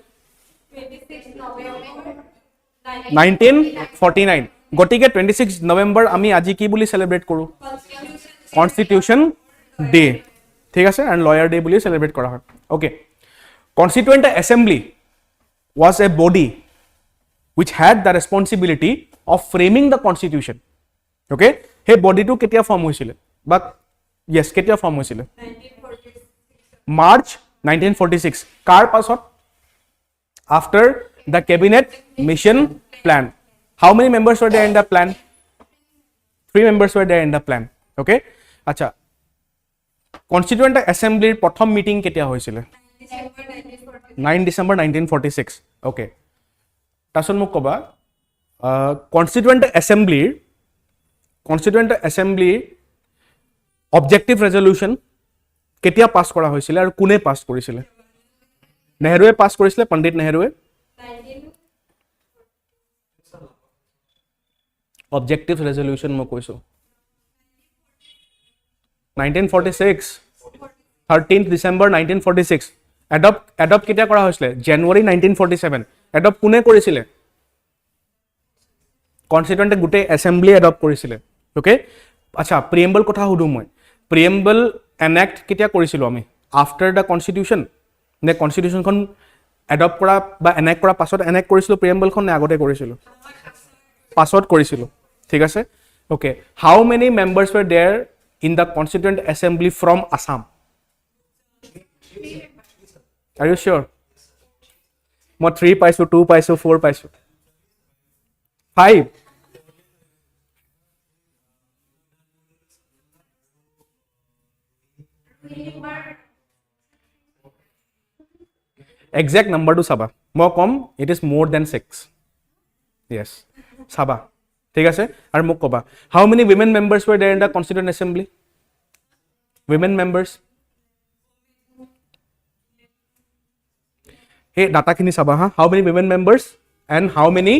1949 গতিকে 26 নৱেম্বৰ আমি আজি কি বুলি সেলিব্ৰেট কৰো কনষ্টিটিউশ্যন ডে ঠিক আছে এণ্ড লয়াৰ ডে বুলি সেলিব্ৰেট কৰা হয় okay constituent assembly was a body which had the responsibility of framing the constitution okay hey body to ketia form hoisile but yes ketia form hoisile 1946 March 1946 kar pasot after the cabinet mission plan how many members were there in the plan 3 members were there in the plan okay acha constituent assembly prothom meeting ketia hoisile 9 December 1946 okay তাছত মোক কবা constituent assembly objective resolution কেতিয়া পাছ কৰা হৈছিলে আৰু কোনে পাছ কৰিছিলে নেহৰুৱে পাছ কৰিছিলে পণ্ডিত নেহৰুৱে অবজেক্টিভ ৰেজলিউশ্যন মই কৈছো 1946 13th December 1946 এডপ্ট কেতিয়া কৰা হৈছিলে জানুৱাৰী 1947 এডপ্ট কোনে কৰিছিলে কনষ্টিটুৱেণ্টে গোটেই এছেম্বলি এডপ্ট কৰিছিলে ওকে আচ্ছা প্ৰিএম্বল কথা সুধো মই প্ৰিএম্বল এনেক্ট কেতিয়া কৰিছিলো আমি আফটাৰ দ্য কনষ্টিটিউশ্যন নে কনষ্টিটিউশ্যনখন এডপ্ট কৰা বা এনেক্ট কৰা পাছত এনেক্ট কৰিছিলো প্ৰিএম্বলখন নে আগতে কৰিছিলো পাছত কৰিছিলো ঠিক আছে okay how many members were there in the constituent assembly from Assam Are you sure? Mo 3 paisu, 2 paisu, 4 paisu. 5. Exact number to Sabha. Mo kom, it is more than 6. Yes. Sabha. ঠিক আছে আৰু মোক কবা how many women members were there in the constituent assembly women members hey data khini saba ha how many women members and how many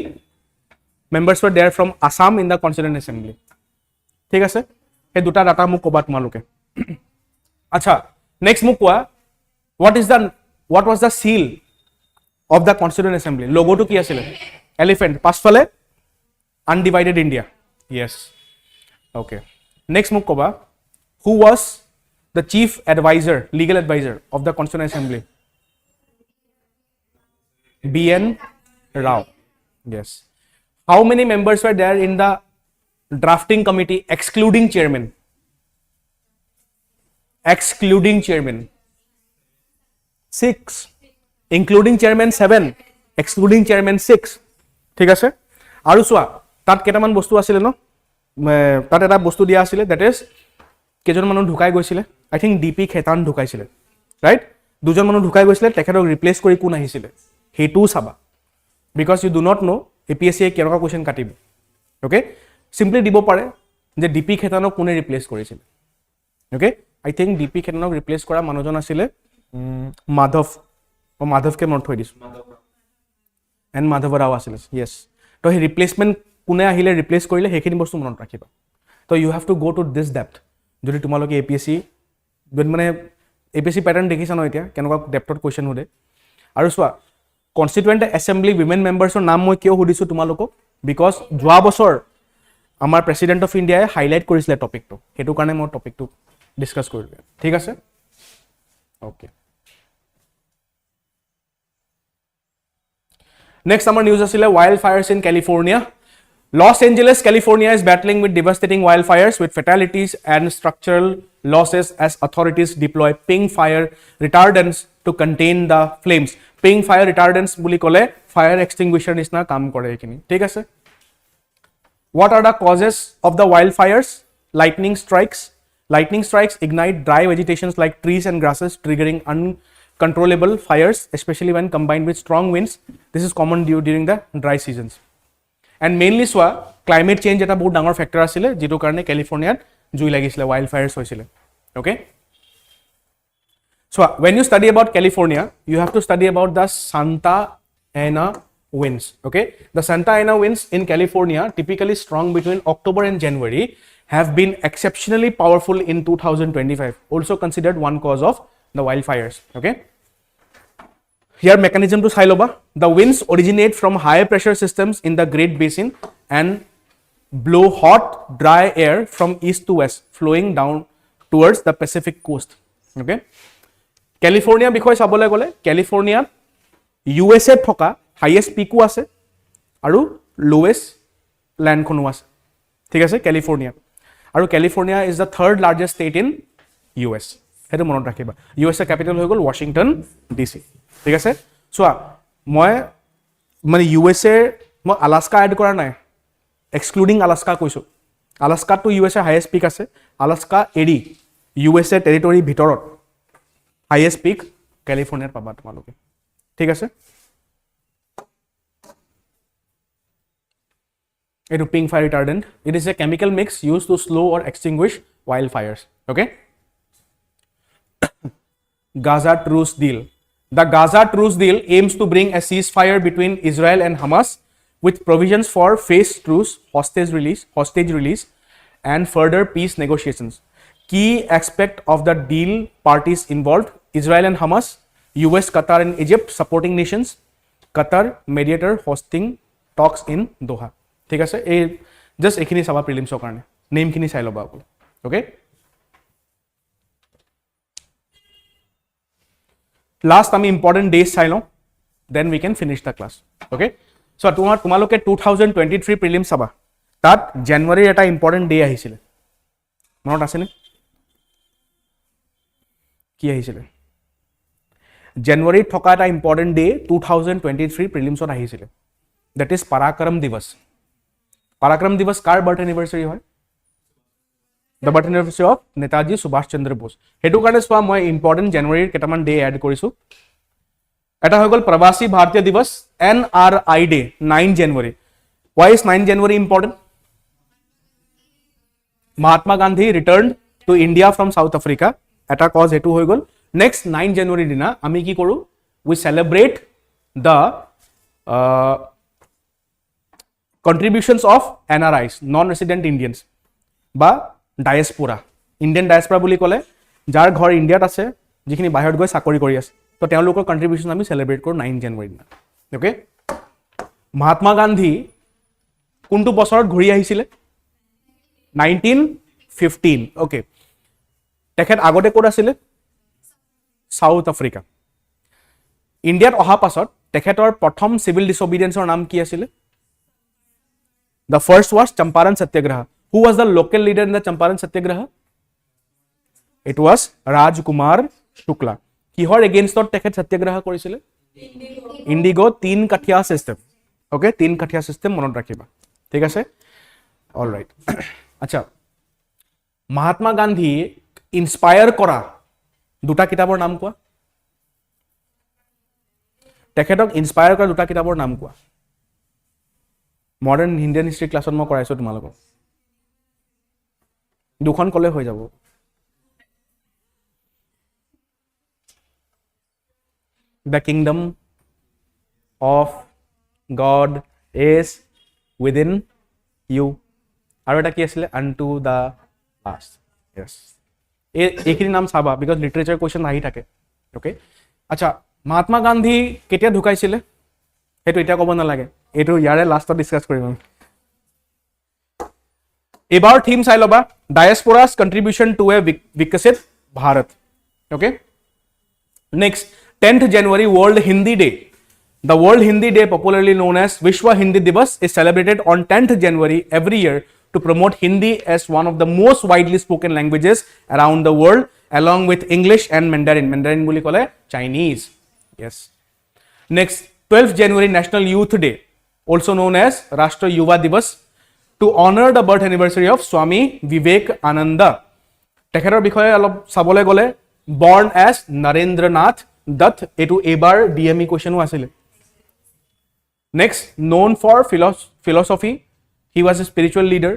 members were there from Assam in the constituent assembly ঠিক আছে এই দুটা data মোক কবা তোমালোকে আচ্ছা next মোক কোৱা what was the seal of the constituent assembly logo to কি আছিল elephant পাছফালে undivided India yes okay next মোক কবা who was the chief advisor legal advisor of the constituent assembly BN Rao yes how many members were there in the drafting committee excluding chairman 6 including chairman 7 excluding chairman 6 ঠিক আছে আৰু সোৱা তাত কেটামান বস্তু আছিল ন তাত এটা বস্তু দিয়া আছিল দ্যাট ইজ কেজন মানুহ ঢুকাই গৈছিল আই থিংক ডিপি খেতান ঢুকাইছিল ৰাইট দুজন মানুহ ঢুকাই গৈছিল তেখেতক ৰিপ্লেস কৰি কোন আহিছিল হেতু চাবা because you do not know APSC কেনেকুৱা কোৱেশ্চন কাটিব ওকে সিম্পলি দিব পাৰে যে ডিপি খেতানক কোনে ৰিপ্লেস কৰিছিল ওকে আই থিংক ডিপি খেতানক ৰিপ্লেস কৰা মানুহজন আছিল মাধৱকে মনত থৈ দিছো এণ্ড মাধৱ ৰাও আছিল ইয়েছ তো হে ৰিপ্লেসমেন্ট কোনে আহিলে ৰিপ্লেস কৰিলে হেখিনি বস্তু মনত ৰাখিবা তো you have to go to this depth যদি তোমালোকে APSC মানে APSC প্যাটাৰ্ন দেখিছা ন এতিয়া কেনেকুৱা ডেপথত কোৱেশ্চন হ'লে আৰু সোৱা কনষ্টিটুৱেণ্ট এছেম্বলি উইমেন মেম্বাৰ্ছৰ নাম মই কিয় সুধিছো তোমালোকক বিকজ যোৱা বছৰ আমাৰ প্ৰেসিডেন্ট অফ ইণ্ডিয়াই হাইলাইট কৰিছিল টপিকটো হেতু কাৰণে মই টপিকটো ডিসকাস কৰিলো ঠিক আছে okay Next summer news asile wildfires in California. Los Angeles, California is battling with devastating wildfires with fatalities and structural losses as authorities deploy pink fire retardants to contain the flames. Pink fire retardants buli kole fire extinguisher nisna kaam kore ekini. Thik ase? What are the causes of the wildfires? Lightning strikes, Lightning strikes ignite dry vegetations like trees and grasses, triggering uncontrollable fires, especially when combined with strong winds. This is common during the dry seasons. And mainly climate change eta bahut dangor factor asile jitu karone California jui lagisile, wildfires hoisile. Okay, so when you study about California, you have to study about the Santa Ana winds. Okay, the Santa Ana winds in California, typically strong between October and January, have been exceptionally powerful in 2025, also considered one cause of the wildfires. Okay, here mechanism to Sailoba. The winds originate from high pressure systems in the Great Basin and blow hot, dry air from east to west, flowing down towards the Pacific coast. Okay, California because sabole gole California USA thoka highest peak ase aru lowest land khonu ase. Thik ase California. Aru California is the third largest state in US. Hetu monot rakhiba. US capital hoy gol Washington DC. Thik ase. So moi mane USA moi Alaska add kora nai. Excluding Alaska koisu. Alaska to USA highest peak ase. Alaska eri USA territory bhitorot highest peak California paba tomaloke. Thik ase. It is pink fire retardant. It is a chemical mix used to slow or extinguish wildfires. Okay. Gaza truce deal. The Gaza truce deal aims to bring a ceasefire between Israel and Hamas with provisions for phased truce, hostage release, and further peace negotiations. Key aspect of the deal parties involved: Israel and Hamas, US, Qatar, and Egypt supporting nations, Qatar mediator hosting talks in Doha. ঠিক আছে এই just এখিনি চাবা প্ৰিলিমছৰ কাৰণে name খিনি চাই লবা আপুনি ওকে লাষ্ট আমি ইম্পৰ্টেন্ট ডেজ চাই লওঁ then we can finish the class okay so তোমালোকে 2023 প্ৰিলিম চাবা তাত জানুৱাৰীৰ এটা ইম্পৰ্টেন্ট ডে আহিছিল মনত আছে নে কি আহিছিল জানুৱাৰীত থকা এটা ইম্পৰ্টেন্ট ডে 2023 প্ৰিলিমছত আহিছিল দ্যাট ইজ পৰাক্ৰম দিৱস Parakram Divas car birth anniversary hoy the birth anniversary of Netaji Subhash Chandra Bose hetu karone swa moi important January ketaman day add korisu eta hoy gol Pravasi Bharatiya Divas NRI day 9 January why is 9 January important Mahatma Gandhi returned to India from South Africa eta cause hetu hoy gol next 9 January dina ami ki koru we celebrate the contributions of NRIs, non-resident Indians, বা diaspora. Indian diaspora বুলি ক'লে যাৰ ঘৰ ইণ্ডিয়াত আছে যিখিনি বাহিৰত গৈ চাকৰি কৰি আছে তো তেওঁলোকৰ কন্ট্ৰিবিউশন আমি সেলিব্ৰেট কৰো 9 জানুৱাৰী দিনা ওকে মহাত্মা গান্ধী কোনটো বছৰত ঘূৰি আহিছিলে 1915 ওকে তেখেত আগতে ক'ত আছিল সাউথ আফ্ৰিকা ইণ্ডিয়াত অহা পাছত তেখেতৰ প্ৰথম সিভিল ডিসঅবিডিয়েন্সৰ নাম কি আছিল The first was Champaran Satyagraha. Who was the local leader in the Champaran Satyagraha? It was Rajkumar Shukla. Kihor against the Tekhet Satyagraha korisile? Indigo 3 kathia system. Okay, 3 kathia system monot rakhiba. Thik ase? All right. Acha. Mahatma Gandhi inspire kora duta kitabor naam koa? Tekhetok inspire kora duta kitabor naam koa? Modern Indian history class মই কৰাইছো তোমালোকক দুখন কলে হৈ যাব The kingdom of God is within you আৰু এটা কি আছিল unto the past yes এইখিনি নাম চাবা because literature question আহি থাকে ওকে আচ্ছা মহাত্মা গান্ধী কেতিয়া ঢুকাইছিল হেতু এটা ক'ব না লাগে এটো ইয়াৰে লাষ্টত ডিসকাস কৰিম এবাৰ থিম চাই লবা ডায়াস্পোৰাস কন্ট্ৰিবিউশন টু এ বিকশিত Bharat okay next 10th January World Hindi Day the World Hindi Day popularly known as Vishwa Hindi Divas is celebrated on 10th January every year to promote Hindi as one of the most widely spoken languages around the world along with English and Mandarin বুলি ক'লে Chinese yes next 12th January National Youth Day also known as Rashtra Yuva Divas to honor the birth anniversary of Swami Vivekananda তেখেতৰ বিষয়ে অলপ চাবলৈ গ'লে born as Narendra Nath Dutta, এইটো এবাৰ DME কুৱেশ্যনো আছিলে। Next, known for philosophy, he was a spiritual leader,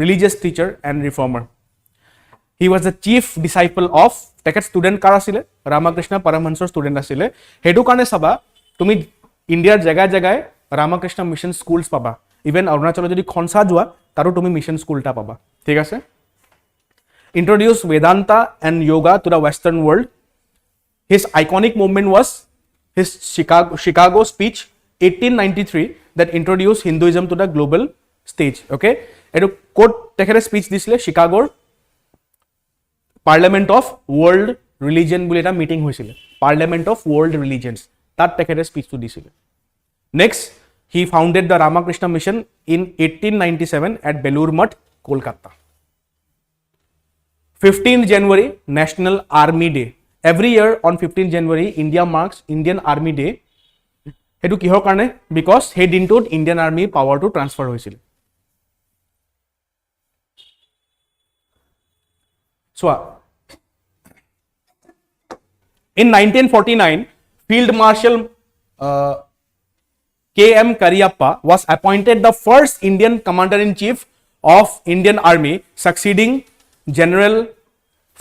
religious teacher and reformer. He was the chief disciple of, তেখেত student কাৰ আছিলে? ৰামকৃষ্ণ পৰমহংসৰ ষ্টুডেণ্ট আছিলে। সেইটো কাৰণে চাবা তুমি ইণ্ডিয়াৰ জেগাই জেগাই ৰামকৃষ্ণ মিছন স্কুলছ পাবা। ইভেন অৰুণাচলত যদি খনচা যোৱা তাৰো তুমি মিছন স্কুল এটা পাবা, ঠিক আছে। Introduced Vedanta and yoga to the Western world. His iconic movement was his Chicago speech 1893 that introduced Hinduism to the global stage. Okay, etu quote tekhete speech disile Chicago Parliament of World Religion boli eta meeting hoisile, Parliament of World Religions, tat tekhete speech tu disile. Next, he founded the Ramakrishna Mission in 1897 at Belur Math, Kolkata. 15th January, National Army Day. Every year on 15th January, India marks Indian Army Day. Hetu kihor karone? Because he dintot Indian Army power to transfer hoisil. So, in 1949, Field Marshal K.M. Cariappa was appointed the first Indian Commander-in-Chief of Indian Army, succeeding General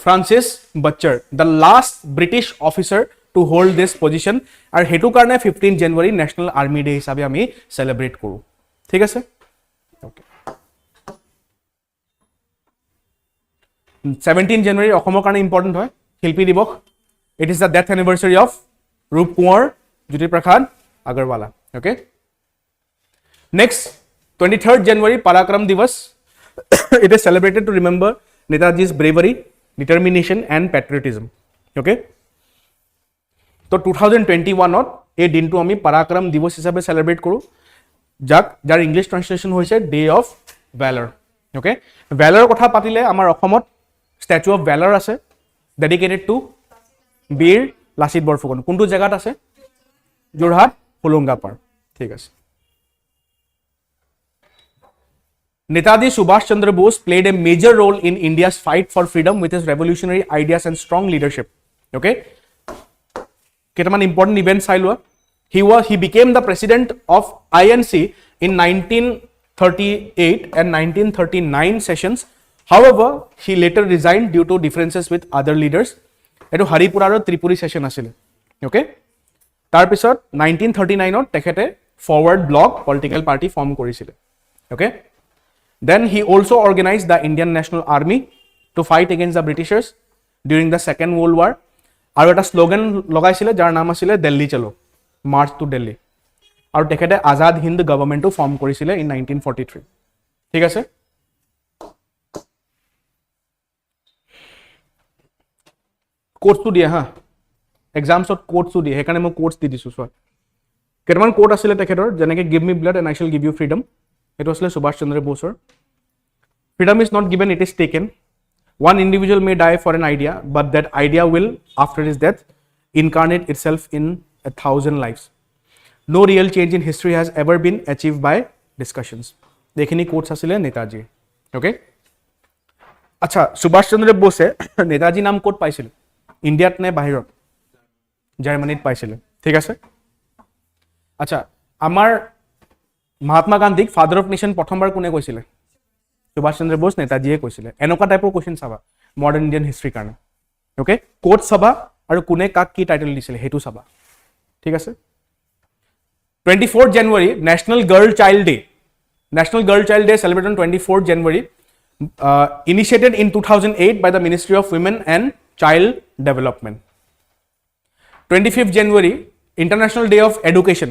Francis Butcher, the last British officer to hold this position. And hetu karone 15 January National Army Day hisabe ami celebrate koru, thik ase? Okay. 17 January অসমৰ কাৰণে important হয়, শিল্পী দিৱস। It is the death anniversary of Rup Kumar Jyotiprasad Agarwala. Okay. Next, 23rd January Parakram Divas. It is celebrated to remember Netaji's bravery, determination and patriotism. Okay. So 2021 এই দিনটো আমি পৰাক্ৰম দিৱস হিচাপে সেলিব্ৰেট কৰো, যাৰ ইংলিছ ট্ৰান্সলেচন হৈছে day of ভ্যালৰ। Okay, ভ্যালৰৰ কথা পাতিলে আমাৰ অসমত স্ট্যাচু অফ ভ্যালৰ আছে, ডেডিকেটেড টু বীৰ লাচিত বৰফুকন। কোনটো জায়গাত আছে? যোৰহাট হোলোংগাপাৰ, ঠিক আছে। Netaji Subhash Chandra Bose played a major role in India's fight for freedom with his revolutionary ideas and strong leadership. Okay, ketaman important events sailua. He became the president of INC in 1938 and 1939 sessions. However, he later resigned due to differences with other leaders. Etu Haripurar Tripuri session asile. Okay, tar pisot 1939 tekhete Forward Bloc political party form korisile. Okay. Then he also organized the Indian National Army to fight against the Britishers during the Second World War. Aru eta slogan lagaisile jar naam asile Delhi chalo, March to Delhi. Aru tekhete Azad Hind government to form korisile in 1943. Thik ase? Quotes to diye ha, exams ot quotes to diye, hekane mo quotes di disu so ketaman quote asile tekhetor jeneke give me blood and I shall give you freedom. It was Subhash Chandra Bose. Freedom is not given, it is taken. One individual may die for an idea, but that idea will, after his death, incarnate itself in 1,000 lives. No real change in history has ever been achieved by discussions. Dekhini quotes asile Netaji. Okay? Acha, Subhash Chandra Bose Netaji naam quote paisile Indiat ne bahirot? Germany paisile. Thik ase? Acha, amar Mahatma গান্ধীক father of nation প্ৰথমবাৰ কোনে কৈছিলে? সুভাষ চন্দ্ৰ বোস, নেতাজীয়ে কৈছিলে। এনেকুৱা টাইপৰ question চাবা modern Indian হিষ্ট্ৰীৰ কাৰণে। Okay, coat চাবা আৰু কোনে কাক কি টাইটেল দিছিলে সেইটো চাবা, ঠিক আছে। 24th January national girl child day. National girl child day celebrated on 24th January, initiated in 2008 by the Ministry of Women and Child Development. 25th January International Day of Education.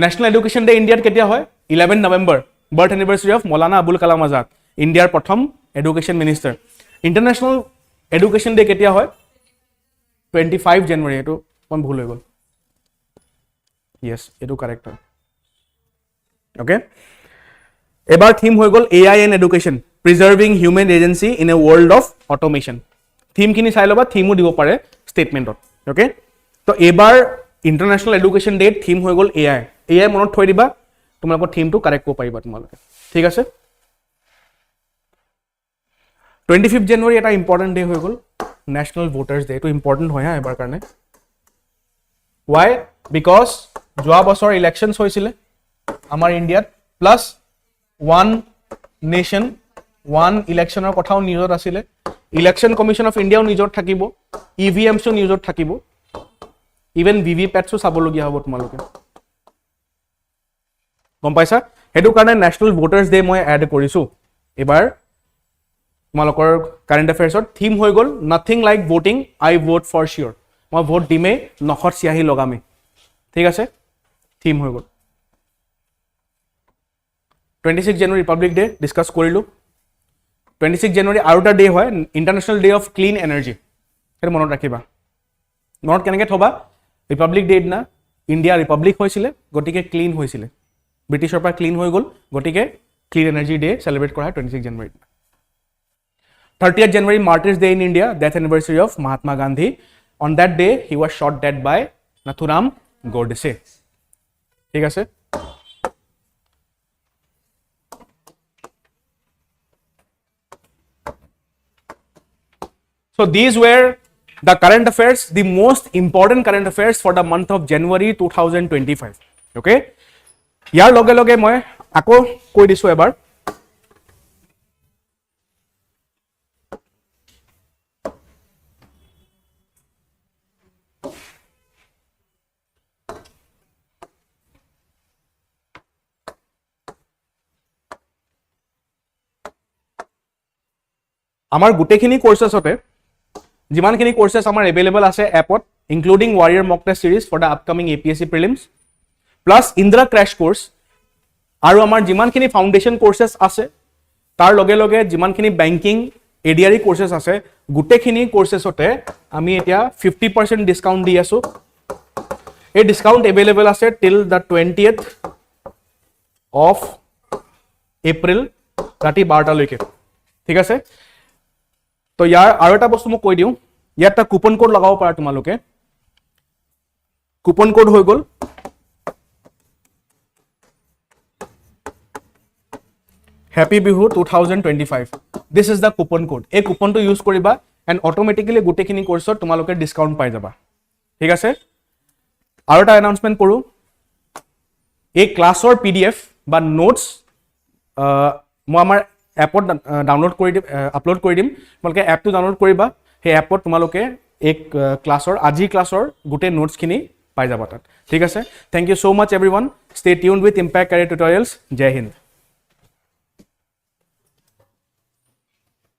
National Education Day India ketia hoy? 11 November, birth anniversary of Maulana Abul Kalam Azad, India's prothom education minister. International Education Day ketia hoy? 25 January. Eto kon bhul hoy gol. Yes, eto correct hoy. Okay, ebar theme hoy gol AI and education, preserving human agency in a world of automation. Theme kini sai loba, theme o dibo pare statement ot. Okay, to ebar International Education Day theme hoy gol AI. AI মনত থৈ দিবা, তোমালোকৰ থিমটো correct কৰিব পাৰিবা তোমালোকে, ঠিক আছে। 25 জানুৱাৰী এটা ইম্পৰ্টেণ্ট ডে হৈ গ'ল নেশ্যনেল ভোটাৰ্ছ ডে। এইটো ইম্পৰ্টেণ্ট হয় হা এবাৰ কাৰণে। ৱাই? বিকজ যোৱা বছৰ ইলেকশ্যনছ হৈছিলে আমাৰ ইণ্ডিয়াত, প্লাছ ওৱান নেশ্যন ওৱান ইলেকশ্যনৰ কথাও নিউজত আছিলে। ইলেকশ্যন কমিশ্যন অফ ইণ্ডিয়াও নিউজত থাকিব, EVMছো নিউজত থাকিব, ইভেন VVPATছো চাবলগীয়া হ'ব তোমালোকে, গম পাইছা? সেইটো কাৰণে নেশ্যনেল ভোটাৰ্ছ ডে মই এড কৰিছোঁ এইবাৰ তোমালোকৰ কাৰেণ্ট এফেয়াৰ্ছত। থিম হৈ গ'ল nothing like voting, I vote for sure. মই ভোট দিমেই, নখত চিয়াহী লগামেই, ঠিক আছে? থিম হৈ গ'ল। 26 জানুৱাৰী ৰিপাব্লিক ডে ডিছকাছ কৰিলোঁ। 26 জানুৱাৰী আৰু এটা ডে হয় international day of clean energy. সেইটো মনত ৰাখিবা। মনত কেনেকৈ থবা? ৰিপাব্লিক ডে দিনা ইণ্ডিয়া ৰিপাব্লিক হৈছিলে, গতিকে ক্লিন হৈছিলে, ব্ৰিটিছৰ পৰা ক্লিন হৈ গ'ল, গতিকে ক্লিন এনাৰ্জি ডে চেলিব্ৰেট কৰা হয় 26 জানুৱাৰী দিনা। 30th January Martyrs Day in India, death anniversary of Mahatma Gandhi. On that day, he was shot dead by Nathuram Godse. ঠিক আছে? So these were the current affairs, the most important current affairs for the month of January 2025. Okay? ইয়াৰ লগে লগে মই আকৌ কৈ দিছোঁ এবাৰ, আমাৰ গোটেইখিনি কোৰ্চেছতে যিমানখিনি কোৰ্চেছ আমাৰ এভেইলেবল আছে এপত, including warrior mock test series for the upcoming APSC prelims, plus Indra crash course, আৰু আমাৰ যিমানখিনি ফাউণ্ডেশ্যন কোৰ্চেছ আছে, তাৰ লগে লগে যিমানখিনি বেংকিং ADRE কোৰ্চেছ আছে, গোটেইখিনি কোৰ্চেছতে আমি এতিয়া 50% ডিছকাউণ্ট দি আছোঁ। এই ডিছকাউণ্ট এভেইলেবল আছে টিল দ্য 20th of April ৰাতি 12টালৈকে, ঠিক আছে? তো ইয়াৰ আৰু এটা বস্তু মই কৈ দিওঁ, ইয়াত এটা কুপন কোড লগাব পাৰা তোমালোকে। কুপন কোড হৈ গ'ল Happy Bihu 2025. This is the coupon code. এই কুপনটো ইউজ কৰিবা এণ্ড অট'মেটিকেলি গোটেইখিনি কোৰ্চত তোমালোকে ডিছকাউণ্ট পাই যাবা, ঠিক আছে? আৰু এটা এনাউন্সমেণ্ট কৰোঁ, এই ক্লাছৰ PDF বা নোটছ মই আমাৰ এপত ডাউনলোড কৰি দিম, আপলোড কৰি দিম। তোমালোকে এপটো ডাউনলোড কৰিবা, সেই এপত তোমালোকে এই ক্লাছৰ আজিৰ ক্লাছৰ গোটেই নোটছখিনি পাই যাবা তাত, ঠিক আছে? Thank you so' much everyone. Stay tuned with impact career tutorials. Jai Hind.